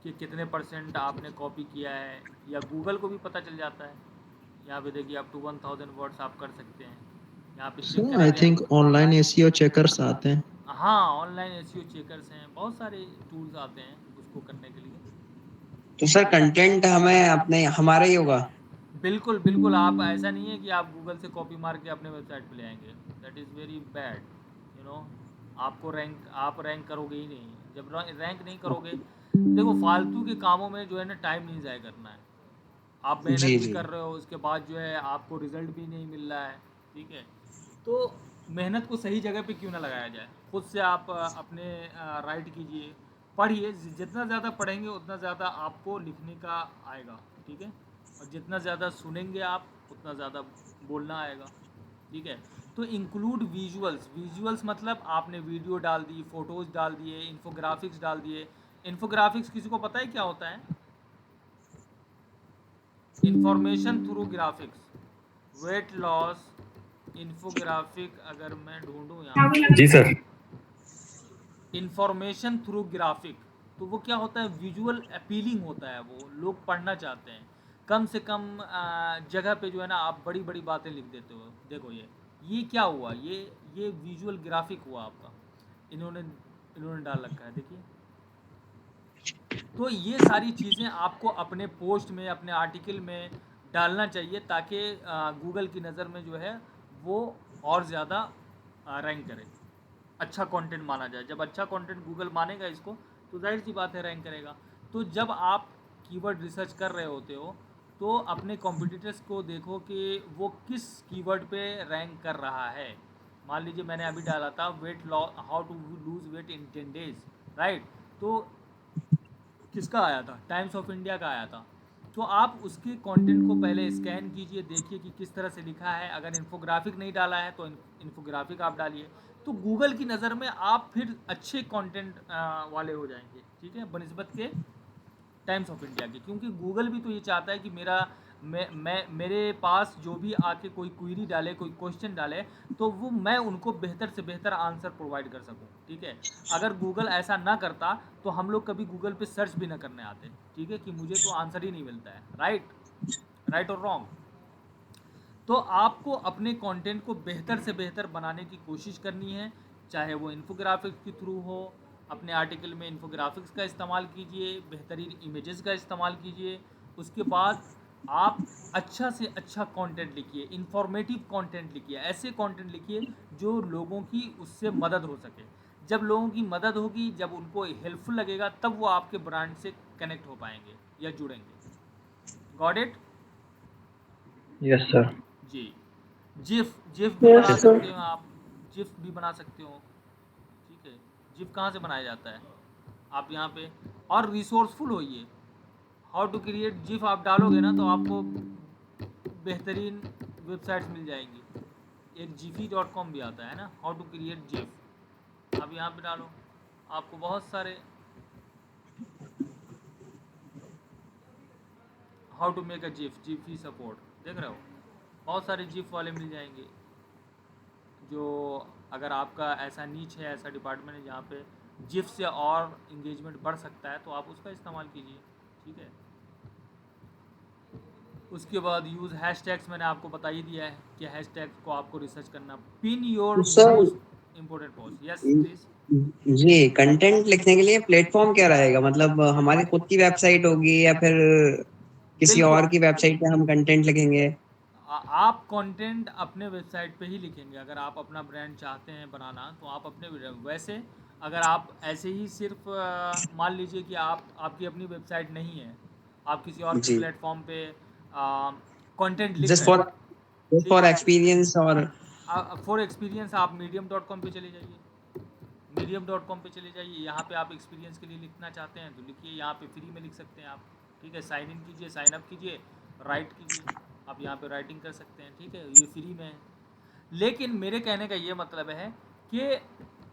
कि कितने % आपने कॉपी किया है, या गूगल को भी पता चल जाता है। यहाँ पे देखिए आप 1000 वर्ड्स आप कर सकते हैं यहाँ पे। I think online SEO checkers आते हैं। हाँ, ऑनलाइन एसईओ चेकर्स हैं, बहुत सारे टूल्स आते हैं उसको करने के लिए। तो सर कंटेंट हमारा ही होगा? बिल्कुल बिल्कुल। आप ऐसा नहीं है कि आप गूगल से कॉपी मार के अपने वेबसाइट पे ले आएंगे, that is very bad, you know. आपको आप रैंक करोगे ही नहीं। जब रैंक नहीं करोगे, देखो फालतू के कामों में जो है ना टाइम नहीं ज़ाया करना है। आप मेहनत भी कर रहे हो, उसके बाद जो है आपको रिजल्ट भी नहीं मिल रहा है, ठीक है। तो मेहनत को सही जगह पे क्यों ना लगाया जाए। खुद से आप अपने राइट कीजिए, पढ़िए। जितना ज़्यादा पढ़ेंगे उतना ज़्यादा आपको लिखने का आएगा, ठीक है। और जितना ज़्यादा सुनेंगे आप उतना ज़्यादा बोलना आएगा, ठीक है। तो इंक्लूड विजुअल्स। विजुअल्स मतलब आपने वीडियो डाल दी, फ़ोटोज़ डाल दिए, इन्फोग्राफिक्स डाल दिए। इन्फोग्राफिक्स किसी को पता है क्या होता है? Information through graphics, weight loss infographic. अगर मैं ढूंढूं यहाँ, जी सर। इंफॉर्मेशन थ्रू ग्राफिक, तो वो क्या होता है, विजुअल अपीलिंग होता है, वो लोग पढ़ना चाहते हैं। कम से कम जगह पे जो है ना आप बड़ी बड़ी बातें लिख देते हो। देखो ये क्या हुआ, ये विजुअल ग्राफिक हुआ आपका, इन्होंने डाल रखा है, देखिए। तो ये सारी चीज़ें आपको अपने पोस्ट में, अपने आर्टिकल में डालना चाहिए, ताकि गूगल की नज़र में जो है वो और ज़्यादा रैंक करे, अच्छा कंटेंट माना जाए। जब अच्छा कंटेंट गूगल मानेगा इसको, तो जाहिर सी बात है रैंक करेगा। तो जब आप कीवर्ड रिसर्च कर रहे होते हो, तो अपने कॉम्पिटिटर्स को देखो कि वो किस कीवर्ड पे रैंक कर रहा है। मान लीजिए मैंने अभी डाला था weight loss, how to lose weight in 10 days, right. तो किसका आया था, टाइम्स ऑफ इंडिया का आया था। तो आप उसके कंटेंट को पहले स्कैन कीजिए, देखिए कि किस तरह से लिखा है। अगर इन्फोग्राफिक नहीं डाला है तो इन्फोग्राफिक आप डालिए, तो गूगल की नज़र में आप फिर अच्छे कंटेंट वाले हो जाएंगे, ठीक है, बनिस्बत के टाइम्स ऑफ इंडिया के। क्योंकि गूगल भी तो ये चाहता है कि मेरे पास जो भी आके कोई क्वेरी डाले, कोई क्वेश्चन डाले, तो वो मैं उनको बेहतर से बेहतर आंसर प्रोवाइड कर सकूं, ठीक है। अगर गूगल ऐसा ना करता तो हम लोग कभी गूगल पे सर्च भी ना करने आते, ठीक है, कि मुझे तो आंसर ही नहीं मिलता है, राइट और रॉन्ग। तो आपको अपने कंटेंट को बेहतर से बेहतर बनाने की कोशिश करनी है, चाहे वो इन्फोग्राफिक्स के थ्रू हो। अपने आर्टिकल में इन्फोग्राफिक्स का इस्तेमाल कीजिए, बेहतरीन इमेजेस का इस्तेमाल कीजिए। उसके बाद आप अच्छा से अच्छा कंटेंट लिखिए, इंफॉर्मेटिव कंटेंट लिखिए, ऐसे कंटेंट लिखिए जो लोगों की उससे मदद हो सके। जब लोगों की मदद होगी, जब उनको हेल्पफुल लगेगा, तब वो आपके ब्रांड से कनेक्ट हो पाएंगे या जुड़ेंगे। Got it? Yes sir. जी। जिफ भी बना सकते हो आप, जिफ भी बना सकते हो, ठीक है। जिफ कहाँ से बनाया जाता है, आप यहाँ पे, और रिसोर्सफुल होइए। हाउ टू क्रिएट जिफ आप डालोगे ना, तो आपको बेहतरीन वेबसाइट्स मिल जाएंगी। एक jiffy.com भी आता है ना, हाउ टू क्रिएट जिफ, आप यहाँ पे डालो, आपको बहुत सारे, how to make a Giphy support, देख रहे हो, बहुत सारे जिफ वाले मिल जाएंगे। जो अगर आपका ऐसा नीच है, ऐसा डिपार्टमेंट है जहाँ पे जिफ से और इंगेजमेंट बढ़ सकता है, तो आप उसका इस्तेमाल कीजिए, ठीक है। उसके बाद यूज़ हैशटैग्स, मैंने आपको बता ही दिया है कि हैशटैग्स को आपको रिसर्च करना। Pin your most important post, yes please. जी, कंटेंट लिखने के लिए प्लेटफॉर्म क्या रहेगा? मतलब हमारी खुद की वेबसाइट होगी या फिर किसी बिल्कुल, और की वेबसाइट पे हम कंटेंट लिखेंगे? आप कंटेंट अपने वेबसाइट पे ही लिखेंगे। अगर आप अपना ब्रांड चाहते हैं बनाना, तो आप अपने वैसे अगर आप ऐसे ही सिर्फ मान लीजिए कि आपकी अपनी वेबसाइट नहीं है, आप किसी और जी, प्लेटफॉर्म पे कंटेंट लिख जस्ट रहे हैं, ठीक फॉर है। एक्सपीरियंस और फॉर एक्सपीरियंस आप medium.com पे चले जाइए, medium.com पे चले जाइए। यहाँ पे आप एक्सपीरियंस के लिए लिखना चाहते हैं तो लिखिए, यहाँ पे फ्री में लिख सकते हैं आप, ठीक है। साइन इन कीजिए, साइन अप कीजिए, राइट कीजिए, आप यहाँ पे राइटिंग कर सकते हैं, ठीक है, ये फ्री में है। लेकिन मेरे कहने का ये मतलब है कि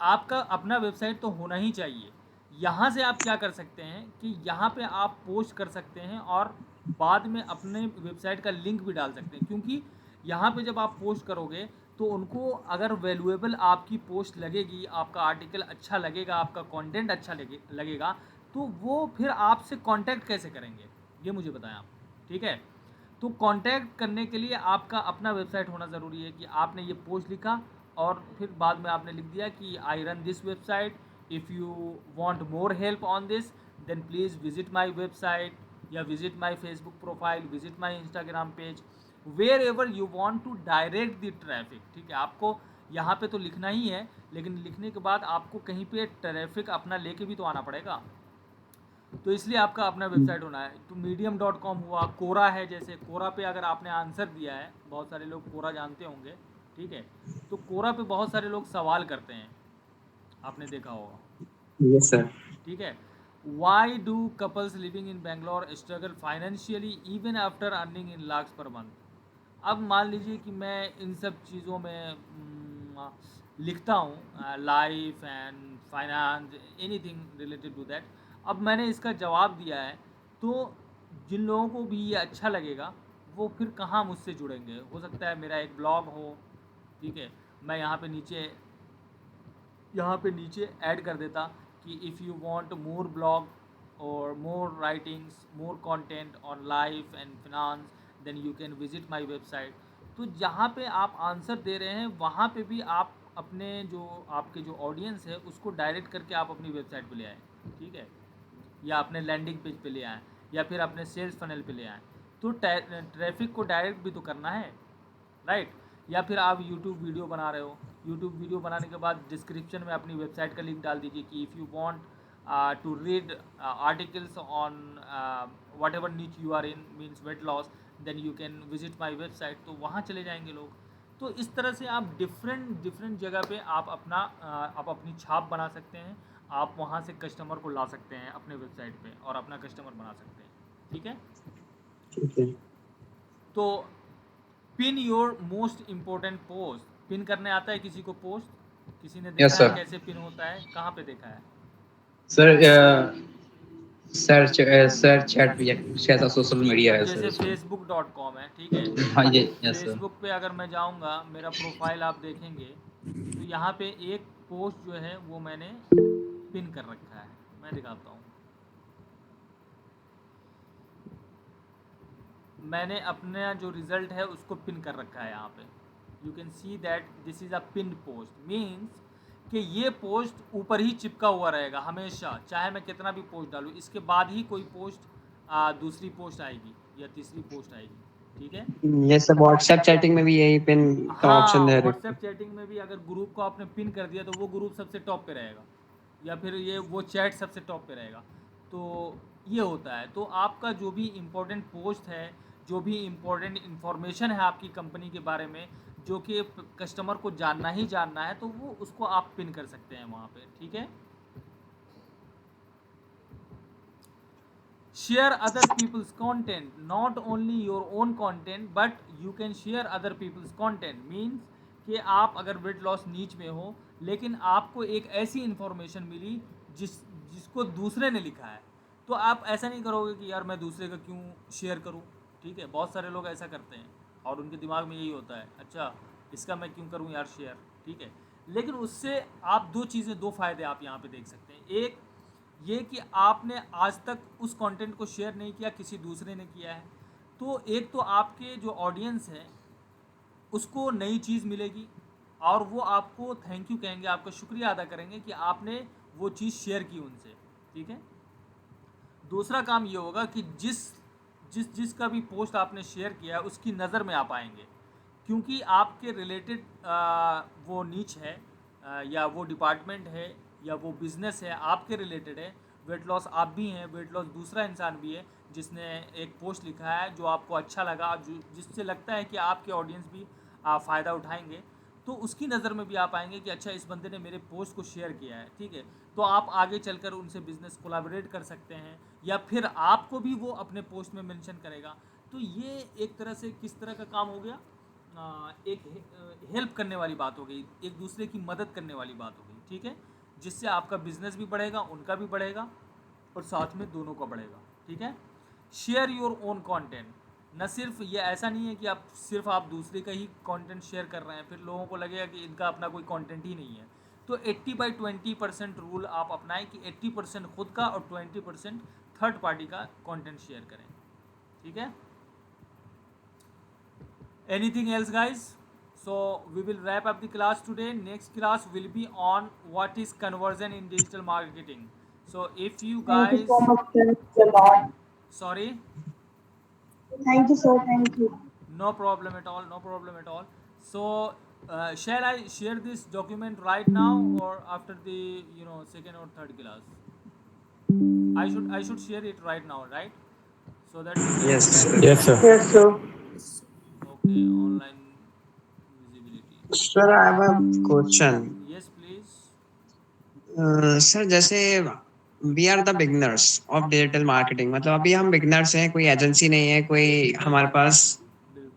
आपका अपना वेबसाइट तो होना ही चाहिए। यहाँ से आप क्या कर सकते हैं कि यहाँ पे आप पोस्ट कर सकते हैं और बाद में अपने वेबसाइट का लिंक भी डाल सकते हैं, क्योंकि यहाँ पे जब आप पोस्ट करोगे तो उनको अगर वैल्यूएबल आपकी पोस्ट लगेगी, आपका आर्टिकल अच्छा लगेगा, आपका कंटेंट अच्छा लगेगा, तो वो फिर आपसे कांटेक्ट कैसे करेंगे, ये मुझे बताएं आप, ठीक है। तो कांटेक्ट करने के लिए आपका अपना वेबसाइट होना ज़रूरी है कि आपने ये पोस्ट लिखा और फिर बाद में आपने लिख दिया कि I run this website, if you want more help on this then please visit my website, या visit my Facebook profile, visit my Instagram page, wherever you want to direct the traffic, ठीक है। आपको यहाँ पे तो लिखना ही है, लेकिन लिखने के बाद आपको कहीं पे ट्रैफिक अपना लेके भी तो आना पड़ेगा, तो इसलिए आपका अपना वेबसाइट होना है। तो medium.com हुआ, कोरा है, जैसे कोरा पे अगर आपने आंसर दिया है, बहुत सारे लोग कोरा जानते होंगे, ठीक है। तो कोरा पे बहुत सारे लोग सवाल करते हैं, आपने देखा होगा, यस सर। ठीक है। Why do couples living in Bangalore struggle financially even after earning in lakhs per month. अब मान लीजिए कि मैं इन सब चीज़ों में लिखता हूँ, life and finance, anything related to that. अब मैंने इसका जवाब दिया है, तो जिन लोगों को भी ये अच्छा लगेगा वो फिर कहाँ मुझसे जुड़ेंगे। हो सकता है मेरा एक ब्लॉग हो, ठीक है, मैं यहाँ पे नीचे यहाँ पे नीचे ऐड कर देता कि if you want more blog और more writings, more content on life and finance, then you can visit my website. तो जहाँ पे आप आंसर दे रहे हैं वहाँ पे भी आप अपने जो आपके जो ऑडियंस है उसको डायरेक्ट करके आप अपनी वेबसाइट पे ले आएँ, ठीक है, या अपने लैंडिंग पेज पे ले आएँ, या फिर अपने सेल्स फनल पे ले आएँ। तो ट्रैफिक को डायरेक्ट भी तो करना है, राइट। या फिर आप यूट्यूब वीडियो बना रहे हो, यूट्यूब वीडियो बनाने के बाद डिस्क्रिप्शन में अपनी वेबसाइट का लिंक डाल दीजिए कि if you want to read articles on whatever niche you are in, means weight loss, then you can visit my website. तो वहाँ चले जाएंगे लोग। तो इस तरह से आप डिफरेंट जगह पे आप अपनी छाप बना सकते हैं। आप वहाँ से कस्टमर को ला सकते हैं अपने वेबसाइट पे और अपना कस्टमर बना सकते हैं, ठीक है। ठीक है। तो pin your most important post, pin करने आता है किसी को पोस्ट? किसी ने देखा Yes, है sir. कैसे पिन होता है? कहाँ पे देखा है? सर सर चैट भी शायद सोशल मीडिया है जैसे सर। facebook.com है, ठीक है। हाँ जी, यस सर। फेसबुक पे अगर मैं जाऊँगा, मेरा प्रोफाइल आप देखेंगे तो यहाँ पे एक पोस्ट जो है वो मैंने पिन कर रखा है। मैं दिखाता हूँ। मैंने अपना जो रिज़ल्ट है उसको पिन कर रखा है यहाँ पे। You can see that this is a pin post, means कि ये पोस्ट ऊपर ही चिपका हुआ रहेगा हमेशा, चाहे मैं कितना भी पोस्ट डालूँ। इसके बाद ही कोई पोस्ट दूसरी पोस्ट आएगी या तीसरी पोस्ट आएगी, ठीक है। ये सब व्हाट्सएप चैटिंग में भी यही पिन का ऑप्शन हाँ, दे रहे व्हाट्सएप चैटिंग में भी अगर ग्रुप को आपने पिन कर दिया तो वो ग्रुप सबसे टॉप पे रहेगा, या फिर ये वो चैट सबसे टॉप पे रहेगा। तो ये होता है। तो आपका जो भी इम्पोर्टेंट पोस्ट है, जो भी इम्पोर्टेंट इन्फॉर्मेशन है आपकी कंपनी के बारे में, जो कि कस्टमर को जानना ही जानना है, तो वो उसको आप पिन कर सकते हैं वहाँ पे, ठीक है। Share other people's content, not only your own content but you can share other people's content. Means कि आप अगर वेट लॉस नीच में हो लेकिन आपको एक ऐसी इन्फॉर्मेशन मिली जिसको दूसरे ने लिखा है, तो आप ऐसा नहीं करोगे कि यार मैं दूसरे का क्यों शेयर करूं, ठीक है। बहुत सारे लोग ऐसा करते हैं और उनके दिमाग में यही होता है, अच्छा इसका मैं क्यों करूं यार शेयर, ठीक है। लेकिन उससे आप दो फ़ायदे आप यहाँ पे देख सकते हैं। एक ये कि आपने आज तक उस कंटेंट को शेयर नहीं किया, किसी दूसरे ने किया है, तो एक तो आपके जो ऑडियंस है उसको नई चीज़ मिलेगी और वो आपको थैंक यू कहेंगे, आपका शुक्रिया अदा करेंगे कि आपने वो चीज़ शेयर की उनसे, ठीक है। दूसरा काम ये होगा कि जिसका भी पोस्ट आपने शेयर किया है उसकी नज़र में आप आएंगे, क्योंकि आपके रिलेटेड वो नीच है या वो डिपार्टमेंट है या वो बिज़नेस है, आपके रिलेटेड है। वेट लॉस आप भी हैं, वेट लॉस दूसरा इंसान भी है जिसने एक पोस्ट लिखा है जो आपको अच्छा लगा, जिससे लगता है कि आपके ऑडियंस भी फ़ायदा उठाएंगे, तो उसकी नज़र में भी आप आएंगे कि अच्छा इस बंदे ने मेरे पोस्ट को शेयर किया है, ठीक है। तो आप आगे चलकर उनसे बिज़नेस कोलैबोरेट कर सकते हैं या फिर आपको भी वो अपने पोस्ट में मेंशन करेगा। तो ये एक तरह से किस तरह का काम हो गया, एक हेल्प करने वाली बात हो गई, एक दूसरे की मदद करने वाली बात हो गई, ठीक है, जिससे आपका बिजनेस भी बढ़ेगा, उनका भी बढ़ेगा और साथ में दोनों का बढ़ेगा, ठीक है। शेयर योर ओन कंटेंट, न सिर्फ ये ऐसा नहीं है कि आप दूसरे का ही कंटेंट शेयर कर रहे हैं, फिर लोगों को लगेगा कि इनका अपना कोई कंटेंट ही नहीं है। तो 80/20% रूल आप अपनाएं कि 80% खुद का और 20% थर्ड पार्टी का कंटेंट शेयर करें, ठीक है। Anything else, guys? So we will wrap up the class today. Next class will be on what is conversion in digital marketing. So if you Thank you guys, so much, sir. It's a lot. sorry, Thank you, sir. Thank you. no problem at all, no problem at all. So shall I share this document right now or after the second or third class? I should share it right now, right? So that you can Yes. Yes, sir. Yes, sir. Okay, online visibility. Sir, I have a question. Yes, please. Sir जैसे we are the beginners of digital marketing, मतलब अभी हम बिगनर्स हैं, कोई एजेंसी नहीं है, कोई हमारे पास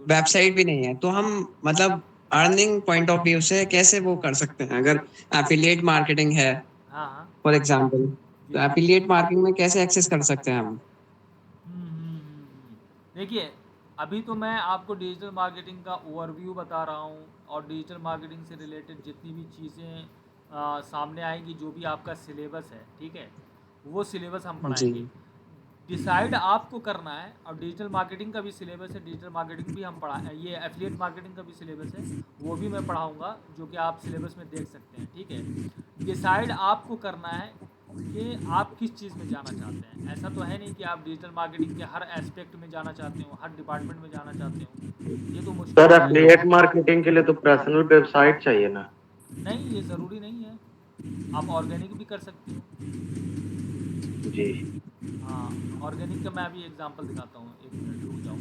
वेबसाइट भी नहीं है, तो हम मतलब अर्निंग पॉइंट ऑफ व्यू से कैसे वो कर सकते हैं? अगर एफिलिएट मार्केटिंग है हाँ हाँ। फॉर एग्जांपल, तो एफिलिएट मार्केटिंग में कैसे एक्सेस कर सकते हैं हम? देखिए, अभी तो मैं आपको डिजिटल मार्केटिंग का ओवरव्यू बता रहा हूँ और डिजिटल मार्केटिंग से रिलेटेड जितनी भी चीज़ें सामने आएंगी, जो भी आपका सिलेबस है, ठीक है, वो सिलेबस हम जी पढ़ाएंगे। डिसाइड आपको करना है। और डिजिटल मार्केटिंग का भी सिलेबस है, डिजिटल मार्केटिंग भी हम ये एफिलिएट मार्केटिंग का भी सिलेबस है, वो भी मैं पढ़ाऊँगा, जो कि आप सिलेबस में देख सकते हैं, ठीक है। डिसाइड आपको करना है कि आप किस चीज़ में जाना चाहते हैं। ऐसा तो है नहीं कि आप डिजिटल मार्केटिंग के हर एस्पेक्ट में जाना चाहते हो, हर डिपार्टमेंट में जाना चाहते हो, ये तो मुश्किल सर हो जाएगा। एफिलिएट मार्केटिंग के लिए तो पर्सनल वेबसाइट चाहिए ना? नहीं, ये ज़रूरी नहीं है, आप ऑर्गेनिक भी कर सकते हो। जी हाँ, ऑर्गेनिक का मैं अभी एग्जांपल दिखाता हूँ, एक मिनट रुक जाओ।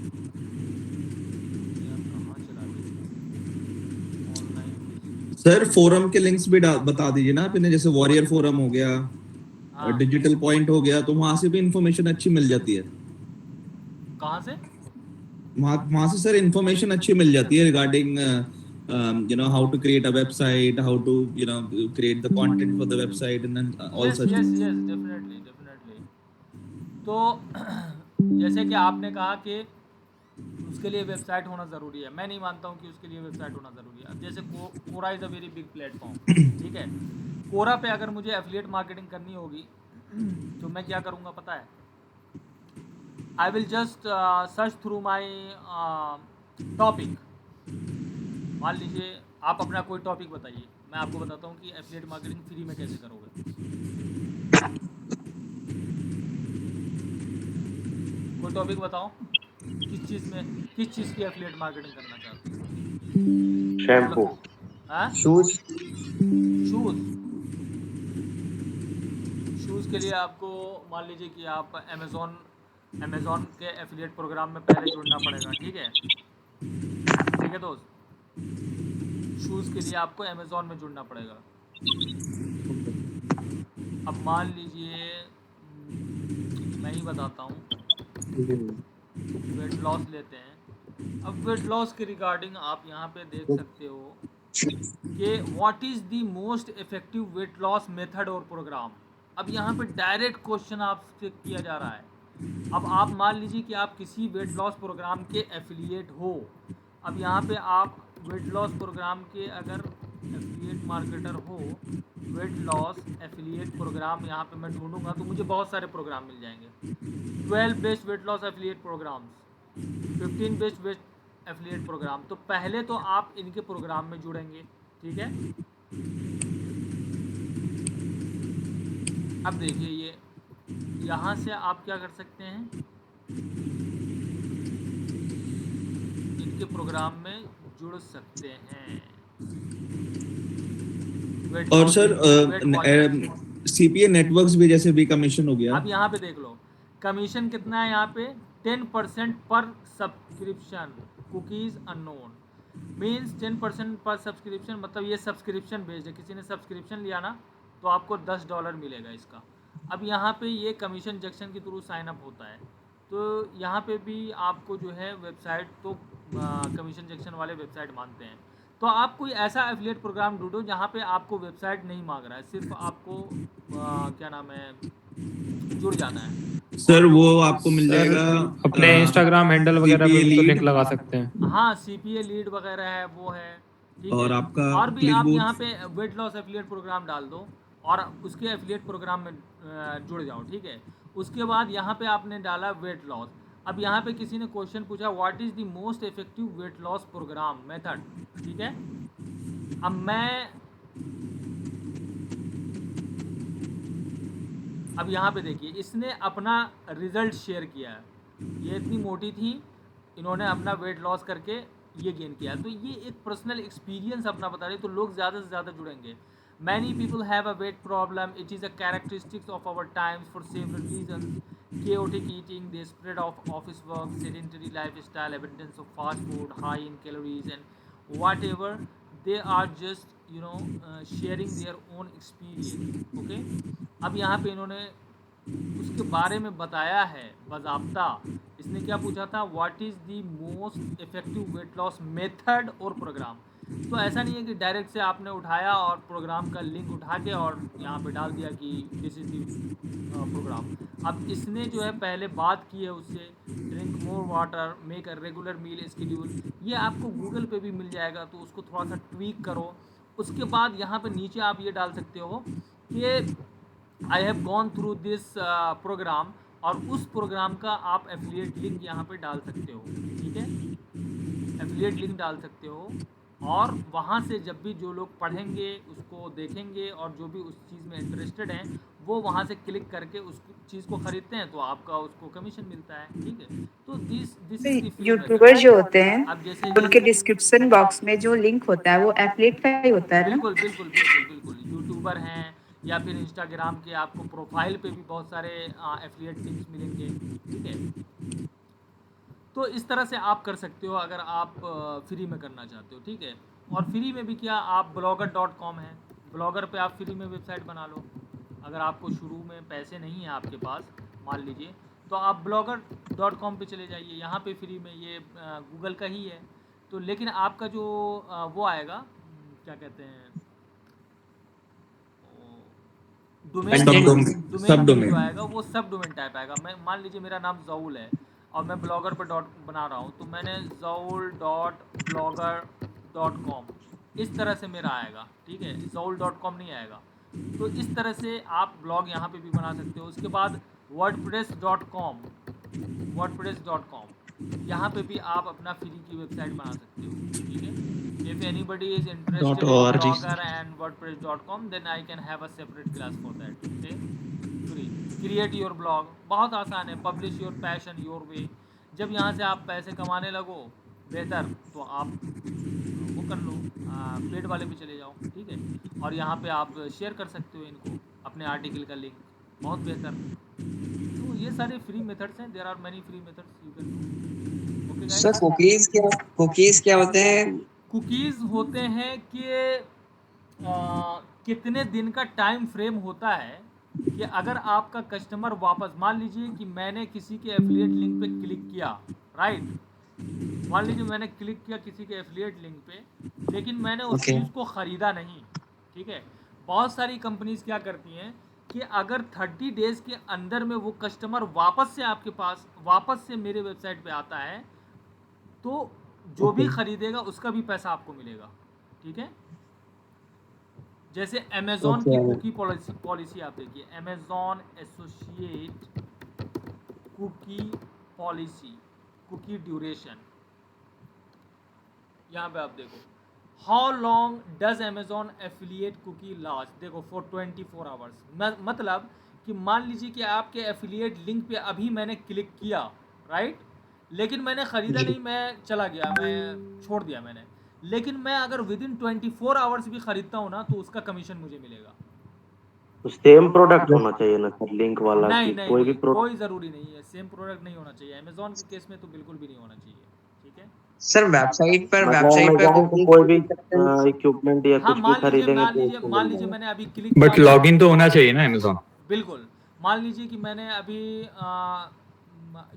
यार कहाँ चला गया ऑनलाइन? सर फोरम के लिंक्स भी बता दीजिए ना आपने, जैसे वॉरियर फोरम हो गया, हाँ, डिजिटल पॉइंट हो गया, तो वहां से भी इंफॉर्मेशन अच्छी मिल जाती है। कहाँ से? वहां से सर इंफॉर्मेशन अच्छी मिल जाती है regarding how to create a website, how to create the content for the website and then all yes such. Yes yes, definitely definitely. तो जैसे कि आपने कहा कि उसके लिए वेबसाइट होना ज़रूरी है, मैं नहीं मानता हूँ कि उसके लिए वेबसाइट होना ज़रूरी है। अब जैसे Quora is a very big platform, ठीक है। कोरा पे अगर मुझे एफिलिएट मार्केटिंग करनी होगी तो मैं क्या करूँगा पता है? I will just search through my topic. मान लीजिए आप अपना कोई टॉपिक बताइए, मैं आपको बताता हूँ कि एफिलिएट मार्केटिंग फ्री में कैसे करोगे। कोई टॉपिक बताओ, किस चीज़ की एफिलिएट मार्केटिंग करना चाहते हो? शैम्पू। हाँ, शूज शूज़ के लिए आपको मान लीजिए कि आप अमेज़ॉन के एफिलिएट प्रोग्राम में पहले जुड़ना पड़ेगा, ठीक है दोस्त। शूज़ के लिए आपको अमेज़ॉन में जुड़ना पड़ेगा। अब मान लीजिए मैं ही बताता हूँ, वेट लॉस लेते हैं। अब वेट लॉस के रिगार्डिंग आप यहाँ पे देख सकते हो कि what is the most effective weight loss method और प्रोग्राम। अब यहाँ पे डायरेक्ट क्वेश्चन आपसे किया जा रहा है। अब आप मान लीजिए कि आप किसी वेट लॉस प्रोग्राम के एफिलिएट हो। अब यहाँ पे आप वेट लॉस प्रोग्राम के अगर एफिलिएट मार्केटर हो, वेट लॉस एफिलिएट प्रोग्राम यहाँ पे मैं ढूंढूंगा तो मुझे बहुत सारे प्रोग्राम मिल जाएंगे। 12 best weight loss affiliate programs, 15 best weight affiliate program. तो पहले तो आप इनके प्रोग्राम में जुड़ेंगे, ठीक है। अब देखिए ये यहाँ से आप क्या कर सकते हैं, इनके प्रोग्राम में जुड़ सकते हैं। और सर सीपीए नेटवर्क्स भी जैसे भी कमीशन हो गया। अब यहाँ पे देख लो कमीशन कितना है, यहाँ पे 10% पर सब्सक्रिप्शन, कुकीज़ अननोन मीन्स 10% पर सब्सक्रिप्शन, मतलब ये सब्सक्रिप्शन बेस्ड है। किसी ने सब्सक्रिप्शन लिया ना तो आपको $10 मिलेगा इसका। अब यहाँ पे ये कमीशन जंक्शन के थ्रू साइन अप होता है, तो यहाँ पे भी आपको जो है वेबसाइट तो कमीशन जंक्शन वाले वेबसाइट मानते हैं। तो आप कोई ऐसा एफिलिएट प्रोग्राम ढूंढो जहाँ पे आपको वेबसाइट नहीं मांग रहा है, सिर्फ आपको क्या नाम है जुड़ जाना है। सर वो आपको मिल जाएगा अपने इंस्टाग्राम हैंडल वगैरह पे भी तो लिंक लगा सकते हैं। हाँ, सीपीए लीड वगैरह है, वो है, ठीक है। और आपका और भी आप यहाँ पे वेट लॉस एफिलिएट प्रोग्राम डाल दो और उसके एफिलिएट प्रोग्राम में जुड़ जाओ, ठीक है। उसके बाद यहाँ पे आपने डाला वेट लॉस। अब यहाँ पे किसी ने क्वेश्चन पूछा what is the most effective weight loss program method, ठीक है। अब अब यहाँ पे देखिए इसने अपना रिजल्ट शेयर किया है। ये इतनी मोटी थी, इन्होंने अपना वेट लॉस करके ये गेन किया। तो ये एक पर्सनल एक्सपीरियंस अपना बता रहे, तो लोग ज़्यादा से ज़्यादा जुड़ेंगे। Many people have a weight problem. It is a characteristic of our times for several reasons. Chaotic eating, the spread of office work, sedentary lifestyle, abundance of fast food, high in calories, and whatever. They are just sharing their own experience. Okay. अब यहाँ पे इन्होंने उसके बारे में बताया है बाज़ाब्ता। इसने क्या पूछा था, what is the most effective weight loss method और प्रोग्राम। तो ऐसा नहीं है कि डायरेक्ट से आपने उठाया और प्रोग्राम का लिंक उठा के और यहाँ पे डाल दिया कि दिस इज़ दी प्रोग्राम। अब इसने जो है पहले बात की है उससे, drink more water, make a regular meal schedule. ये आपको गूगल पे भी मिल जाएगा, तो उसको थोड़ा सा ट्वीक करो उसके बाद यहाँ पे नीचे आप ये डाल सकते हो कि I have gone through this program, और उस प्रोग्राम का आप एफिलिएट लिंक यहाँ पे डाल सकते हो। ठीक है, एफिलिएट लिंक डाल सकते हो, और वहाँ से जब भी जो लोग पढ़ेंगे उसको देखेंगे और जो भी उस चीज़ में इंटरेस्टेड हैं वो वहाँ से क्लिक करके उस चीज़ को ख़रीदते हैं तो आपका उसको कमीशन मिलता है। ठीक है, तो दिस यूट्यूबर जो होते हैं अब जैसे उनके डिस्क्रिप्शन बॉक्स में जो लिंक होता है वो एफिलिएट का ही होता है ना? बिल्कुल बिल्कुल बिल्कुल बिल्कुल यूट्यूबर हैं या फिर इंस्टाग्राम के आपको प्रोफाइल पे भी बहुत सारे एफिलिएट लिंक्स मिलेंगे। ठीक है, तो इस तरह से आप कर सकते हो अगर आप फ्री में करना चाहते हो। ठीक है, और फ्री में भी क्या, आप blogger.com है, ब्लॉगर पे आप फ्री में वेबसाइट बना लो। अगर आपको शुरू में पैसे नहीं हैं आपके पास मान लीजिए, तो आप blogger.com पे चले जाइए, यहाँ पे फ्री में, ये गूगल का ही है। तो लेकिन आपका जो वो आएगा, क्या कहते हैं, डोमेन जो आएगा वो सब डोमेन टाइप आएगा। मैं मान लीजिए मेरा नाम ज़ौल है और मैं ब्लॉगर पर डॉट बना रहा हूँ, तो मैंने zoul.blogger.com इस तरह से मेरा आएगा। ठीक है, zoul.com नहीं आएगा। तो इस तरह से आप ब्लॉग यहाँ पे भी बना सकते हो। उसके बाद wordpress.com यहाँ पे भी आप अपना फ्री की वेबसाइट बना सकते हो। ठीक है, if anybody is interested in blogger and wordpress.com then I can have a separate class for that. Okay, free, create your blog, बहुत आसान है, publish your passion your way। जब यहाँ से आप पैसे कमाने लगो बेहतर, तो आप वो कर लो, पेड वाले पे चले जाओ। ठीक है, और यहाँ पे आप शेयर कर सकते हो इनको, अपने आर्टिकल का लिंक, बहुत बेहतर। तो ये सारे फ्री मेथड्स हैं, there are many free methods you can do. Okay guys, sir cookies क्या होते हैं? कुकीज़ होते हैं कि कितने दिन का टाइम फ्रेम होता है कि अगर आपका कस्टमर वापस, मान लीजिए कि मैंने किसी के एफिलिएट लिंक पे क्लिक किया, राइट, मान लीजिए मैंने क्लिक किया किसी के एफिलिएट लिंक पे, लेकिन मैंने उस चीज़ को ख़रीदा नहीं। ठीक है, बहुत सारी कंपनीज क्या करती हैं कि अगर 30 डेज़ के अंदर में वो कस्टमर वापस से आपके पास, वापस से मेरे वेबसाइट पे आता है, तो जो भी खरीदेगा उसका भी पैसा आपको मिलेगा। ठीक है, जैसे अमेज़ॉन की कुकी पॉलिसी आप देखिए, Amazon associate cookie policy, cookie duration, यहाँ पे आप देखो, how long does Amazon affiliate cookie last, देखो फॉर 24 आवर्स। मतलब कि मान लीजिए कि आपके एफिलिएट लिंक पे अभी मैंने क्लिक किया, राइट, लेकिन मैंने ख़रीदा नहीं, मैं चला गया, मैं छोड़ दिया मैंने, लेकिन मैं अगर विद इन 24 आवर्स भी ख़रीदता हूँ ना तो उसका कमीशन मुझे मिलेगा। तो सेम प्रोडक्ट होना चाहिए ना सर, लिंक वाला? नहीं की नहीं कोई नहीं, भी प्रोडक्ट? कोई ज़रूरी नहीं है, सेम प्रोडक्ट नहीं होना चाहिए। अमेज़ॉन के केस में तो बिल्कुल भी नहीं होना चाहिए। ठीक है सर, वेबसाइट पर कोई भी इक्विपमेंट या हाँ, कुछ भी खरीदेंगे तो उसको मान मिल लीजिए जाएगा। मैंने अभी क्लिक बट लॉगिन तो होना चाहिए ना अमेज़ॉन। बिल्कुल, मान लीजिए कि मैंने अभी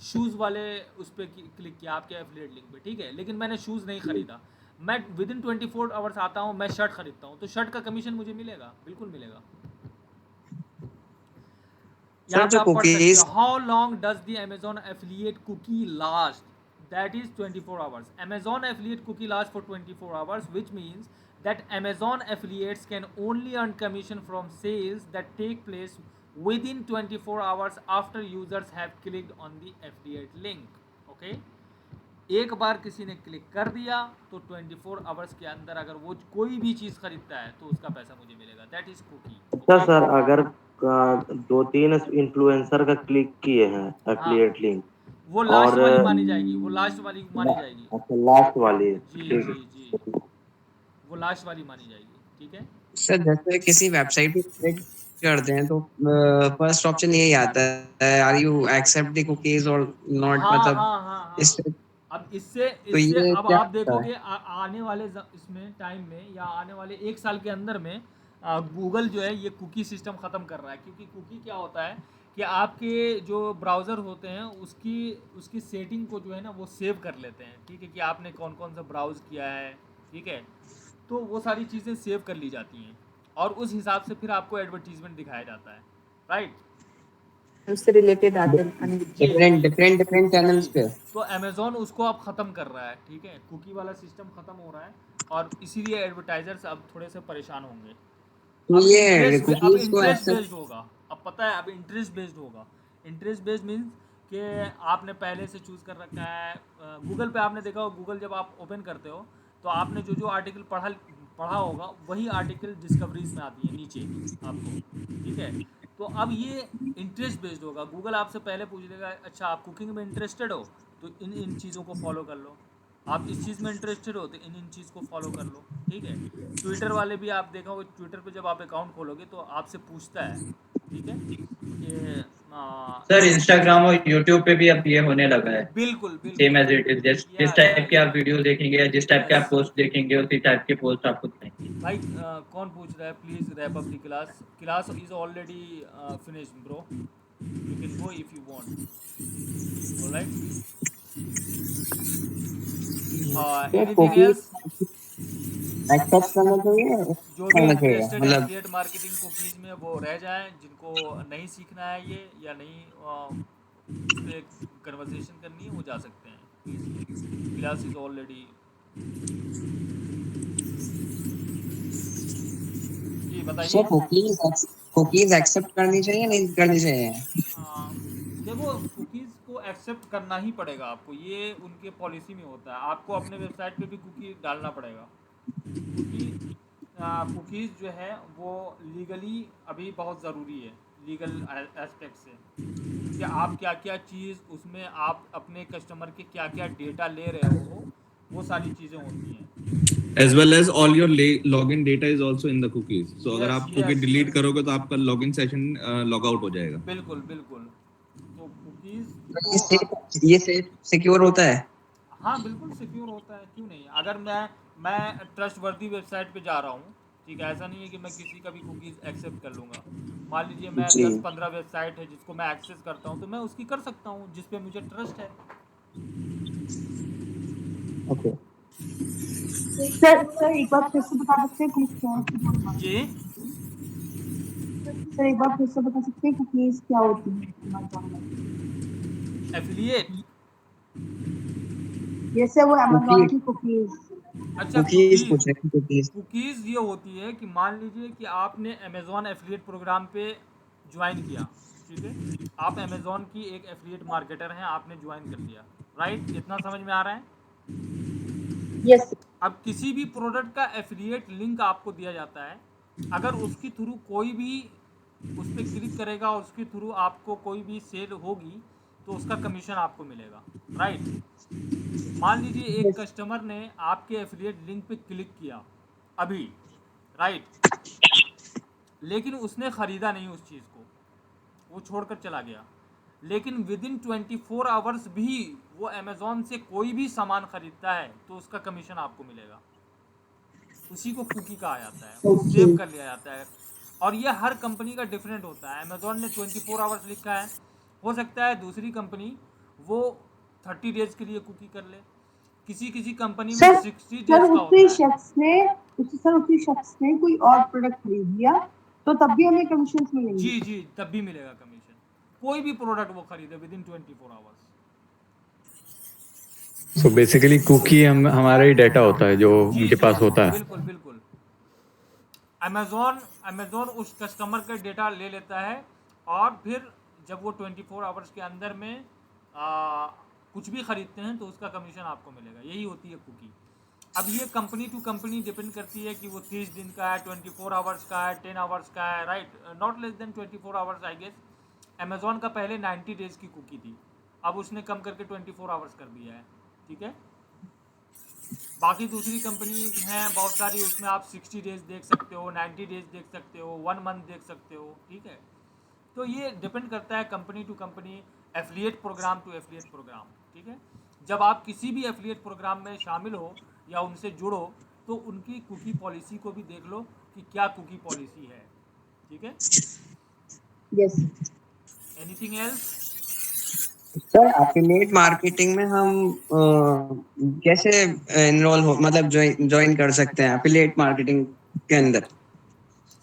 शूज़ वाले उस पर क्लिक किया आपके एफिलिएट लिंक पे, ठीक है, लेकिन मैंने शूज़ नहीं ख़रीदा, मैं विद इन 24 आवर्स आता हूँ, मैं शर्ट ख़रीदता हूँ, तो शर्ट का कमीशन मुझे मिलेगा, बिल्कुल मिलेगा। यहाँ पे आप पढ़ सकते हो, how long does the Amazon affiliate cookie last, that is 24 hours. Amazon affiliate cookie lasts for 24 hours, which means that Amazon affiliates can only earn commission from sales that take place within 24 hours after users have clicked on the affiliate link. Okay, एक बार किसी ने क्लिक कर दिया तो 24 आवर्स के अंदर अगर वो कोई भी चीज़ खरीदता है तो उसका पैसा मुझे मिलेगा, दैट इज़ कुकी। अच्छा सर, अगर 2-3 इन्फ्लुएंसर का क्लिक किए हैं एफिलिएट लिंक, वो लास्ट वाली मानी जाएगी, वो लास्ट वाली मानी जाएगी। अच्छा, लास्ट वाली? जी जी जी, वो लास्ट वाली मानी जाएगी। ठीक है सर, जैसे किसी वेबसाइट पे क्लिक करते हैं तो फर्स्ट ऑप्शन यही आता है, are you accept the cookies और नॉट, मतलब इस अब इससे ये अब क्या आप होता देखोगे आने वाले इसमें टाइम में या आने वाले 1 साल के अंदर में गूगल जो है ये कुकी सिस्टम ख़त्म कर रहा है। क्योंकि कुकी क्या होता है कि आपके जो ब्राउज़र होते हैं उसकी सेटिंग को जो है ना वो सेव कर लेते हैं। ठीक है, कि आपने कौन कौन सा ब्राउज़ किया है, ठीक है, तो वो सारी चीज़ें सेव कर ली जाती हैं और उस हिसाब से फिर आपको एडवर्टीजमेंट दिखाया जाता है, राइट, उससे रिलेटेड आते हैं डिफरेंट चैनल्स पे। तो अमेज़ॉन उसको अब ख़त्म कर रहा है। ठीक है, कुकी वाला सिस्टम ख़त्म हो रहा है, और इसीलिए एडवर्टाइजर्स अब थोड़े से परेशान होंगे। तो अब ये इंटरेस्ट अब कुकीज को इंटरेस्ट एक्सेप्ट बेस्ड होगा। अब पता है, अब इंटरेस्ट बेस्ड होगा। इंटरेस्ट बेस्ड मीन्स कि आपने पहले से चूज़ कर रखा है। गूगल पे आपने देखा हो, गूगल जब आप ओपन करते हो तो आपने जो जो आर्टिकल पढ़ा होगा वही आर्टिकल डिस्कवरीज में आती है नीचे आपको, ठीक है। तो अब ये इंटरेस्ट बेस्ड होगा। गूगल आपसे पहले पूछ लेगा, अच्छा आप कुकिंग में इंटरेस्टेड हो तो इन इन चीज़ों को फॉलो कर लो, आप इस चीज़ में इंटरेस्टेड हो तो इन इन चीज़ को फॉलो कर लो, ठीक है। ट्विटर वाले भी आप देखा होगा, ट्विटर पे जब आप अकाउंट खोलोगे तो आपसे पूछता है, ठीक है, कि सर इंस्टाग्राम और यूट्यूब पे भी अब ये होने लगा है, बिल्कुल सेम बिल्कुल एज इट इज। जिस टाइप के आप वीडियो देखेंगे या जिस टाइप के आप पोस्ट देखेंगे उसी टाइप के पोस्ट आपको दिखेंगे। भाई कौन पूछ रहा है? Please wrap up the class. Class is already finished bro, you can go if you want. Alright, तो एनीथिंग एल्स? एक्सेप्ट करना चाहिए, जो भी करना चाहिए इंटरेस्टेड है मतलब एफिलिएट मार्केटिंग कुकीज में वो रह जाएं, जिनको नहीं सीखना है ये या नहीं इस पे कन्वर्सेशन करनी है वो जा सकते हैं। Please class is already. जी सो बताइए। कुकीज एक्सेप्ट करनी चाहिए नहीं करनी चाहिए? देखो, कुकीज़ को एक्सेप्ट करना ही पड़ेगा आपको, ये उनके पॉलिसी में होता है। आपको अपने वेबसाइट पे भी कुकी डालना पड़ेगा, क्योंकि कुकीज़ जो है वो लीगली अभी बहुत ज़रूरी है, लीगल एस्पेक्ट से, कि आप क्या क्या चीज़ उसमें आप अपने कस्टमर के क्या क्या डेटा ले रहे हो, वो सारी चीज़ें होती हैं। as well as all your login data is also in the cookies. So अगर Yes, आप cookie yes, delete yes. करोगे तो आपका login session log out हो जाएगा। बिल्कुल बिल्कुल। तो कुकीज़ ये सिक्योर होता है? हाँ बिल्कुल सिक्योर होता है, क्यों नहीं। अगर मैं ट्रस्ट वर्दी वेबसाइट पे जा रहा हूँ, ठीक है, ऐसा नहीं है कि मैं किसी का भी कुकीज़ एक्सेप्ट कर लूँगा। मान लीजिए मैं जी। 10-15 वेबसाइट है जिसको मैं एक्सेस करता हूँ तो मैं उसकी कर सकता हूँ जिस पे मुझे ट्रस्ट है। ओके। सर एक बार फिर से बता सकते हैं कुकीज क्या होती है? जी सर एक बार फिर से बता सकते हैं कुकीज क्या होती है? एफिलिएट। जैसे वो अमेज़न की कुकीज। अच्छा कुकीज पूछ रहे हैं, कुकीज। कुकीज़ ये होती है कि मान लीजिए कि आपने अमेज़ॉन एफिलिएट प्रोग्राम पे ज्वाइन किया, ठीक है, आप अमेज़ॉन की एक एफिलिएट मार्केटर हैं, आपने ज्वाइन कर लिया, राइट, इतना समझ में आ रहा है? यस। अब किसी भी प्रोडक्ट का एफिलिएट लिंक आपको दिया जाता है, अगर उसके थ्रू कोई भी उस पर क्लिक करेगा और उसके थ्रू आपको कोई भी सेल होगी तो उसका कमीशन आपको मिलेगा, राइट। मान लीजिए एक कस्टमर ने आपके एफिलिएट लिंक पे क्लिक किया अभी, राइट, लेकिन उसने ख़रीदा नहीं उस चीज़ को, वो छोड़कर चला गया, लेकिन विद इन 24 आवर्स भी वो अमेज़ॉन से कोई भी सामान ख़रीदता है तो उसका कमीशन आपको मिलेगा। उसी को कुकी कहा जाता है, वो सेव कर लिया जाता है। और ये हर कंपनी का डिफरेंट होता है। अमेज़ॉन ने 24 आवर्स लिखा है, हो सकता है दूसरी कंपनी वो 30 डेज़ के लिए कुकी कर ले, किसी कंपनी में 60 डेज़ का होता है। उसी शख्स ने कोई और प्रोडक्ट खरीद लिया तो तब भी हमें कमीशन मिलेंगे? जी जी, तब भी मिलेगा कमीशन, कोई भी प्रोडक्ट वो खरीदे within 24 hours. So basically cookie हमारा ही डेटा होता है जो उनके पास होता है। बिल्कुल बिल्कुल। अमेज़ॉन उस कस्टमर का डेटा ले लेता है और फिर जब वो 24 आवर्स के अंदर में कुछ भी ख़रीदते हैं तो उसका कमीशन आपको मिलेगा, यही होती है कुकी। अब ये कंपनी टू कंपनी डिपेंड करती है कि वो 30 दिन का है, 24 आवर्स का है, 10 आवर्स का है, right, not less than 24 hours I guess. Amazon का पहले 90 डेज़ की कुकी थी, अब उसने कम करके 24 आवर्स कर दिया है, ठीक है। बाकी दूसरी कंपनी हैं बहुत सारी, उसमें आप 60 डेज़ देख सकते हो, 90 डेज़ देख सकते हो, 1 मंथ देख सकते हो, ठीक है। तो ये डिपेंड करता है company to company, affiliate program to affiliate program, ठीक है। जब आप किसी भी एफिलिएट प्रोग्राम में शामिल हो या उनसे जुड़ो तो उनकी कुकी पॉलिसी को भी देख लो कि क्या कुकी पॉलिसी है, ठीक है। Yes. Anything else? Sir affiliate marketing में हम कैसे एनरोल हो, मतलब ज्वाइन कर सकते हैं एफिलिएट मार्केटिंग के अंदर?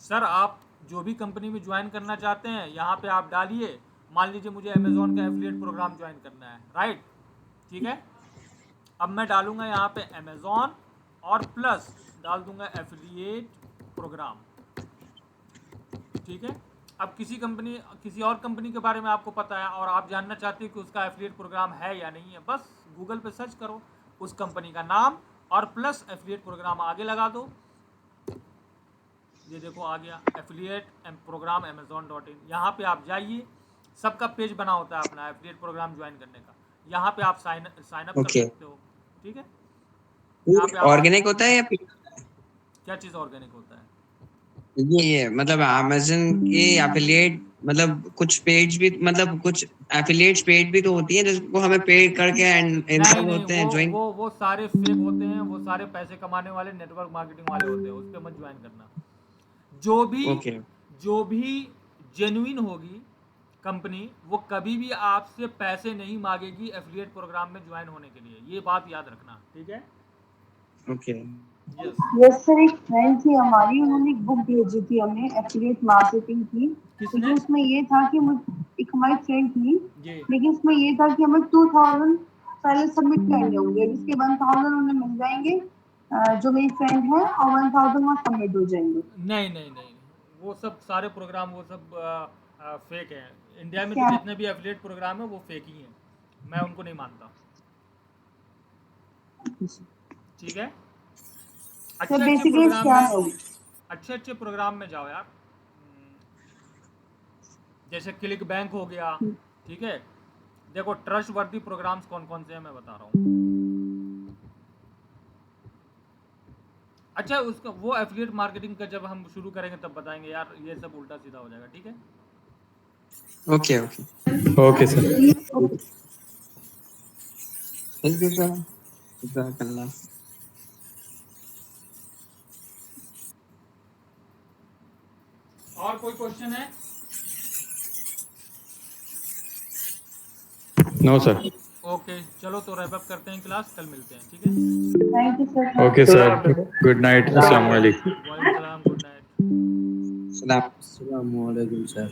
सर आप जो भी कंपनी में ज्वाइन करना चाहते हैं यहाँ पे आप डालिए, मान लीजिए मुझे अमेज़ॉन का एफिलिएट प्रोग्राम ज्वाइन करना है, राइट, ठीक है। अब मैं डालूंगा यहाँ पे अमेज़ॉन और प्लस डाल दूंगा एफिलिएट प्रोग्राम। ठीक है, अब किसी और कंपनी के बारे में आपको पता है और आप जानना चाहते हो कि उसका एफिलिएट प्रोग्राम है या नहीं है, बस गूगल पे सर्च करो उस कंपनी का नाम और प्लस एफिलिएट प्रोग्राम आगे लगा दो। ये देखो आ गया एफिलिएट प्रोग्राम amazon.in। यहाँ पे आप जाइए, सबका पेज बना होता है अपना एफिलिएट प्रोग्राम ज्वाइन करने का। यहाँ पे आप साइन अप कर सकते हो। ठीक है, यहाँ पे ऑर्गेनिक होता है या क्या चीज़ ऑर्गेनिक होता है? ये मतलब अमेज़न के एफिलिएट मतलब कुछ पेज भी मतलब कुछ एफिलिएट्स पेज भी तो होती है जिसको हमें पे करके इंस्टॉल होते हैं ज्वाइन। वो सारे फेक होते हैं, वो सारे पैसे कमाने वाले नेटवर्क मार्केटिंग वाले होते हैं, उस पर मत ज्वाइन करना। जो भी जेन्युइन होगी कंपनी, वो कभी भी आपसे पैसे नहीं मांगेगी एफिलिएट प्रोग्राम में ज्वाइन होने के लिए, ये बात याद रखना। ठीक है, ओके। यस सर, एक फ्रेंड थी हमारी, उन्होंने एक बुक भेजी थी हमें एफिलिएट मार्केटिंग की। लेकिन उसमें ये था कि एक हमारी फ्रेंड थी, लेकिन उसमें ये था कि हमें 2000 पहले सबमिट करने होंगे, जिसके 1000 उन्हें मिल जाएंगे जो मेरी फ्रेंड है, और 1000 वहाँ सबमिट हो जाएंगे। नहीं, वो सब सारे प्रोग्राम वो सब फेक है। इंडिया में तो जितने भी एफिलिएट प्रोग्राम है वो फेक ही हैं, मैं उनको नहीं मानता। ठीक है, अच्छे प्रोग्राम में जाओ यार, जैसे क्लिक बैंक हो गया। ठीक है, देखो ट्रस्ट वर्दी प्रोग्राम्स कौन कौन से हैं मैं बता रहा हूँ। अच्छा, उसका वो एफिलिएट मार्केटिंग का जब हम शुरू करेंगे तब बताएंगे यार, ये सब उल्टा सीधा हो जाएगा। ठीक है, okay sir. Thank you sir, जज़ाकल्लाह। और कोई क्वेश्चन है? No sir. ओके, चलो तो रैप अप करते हैं क्लास, कल मिलते हैं। ठीक है, thank you sir. Okay sir, good night, अस्सलाम वालेकुम। वालेकुम सलाम, गुड नाइट। अस्सलाम वालेकुम सर।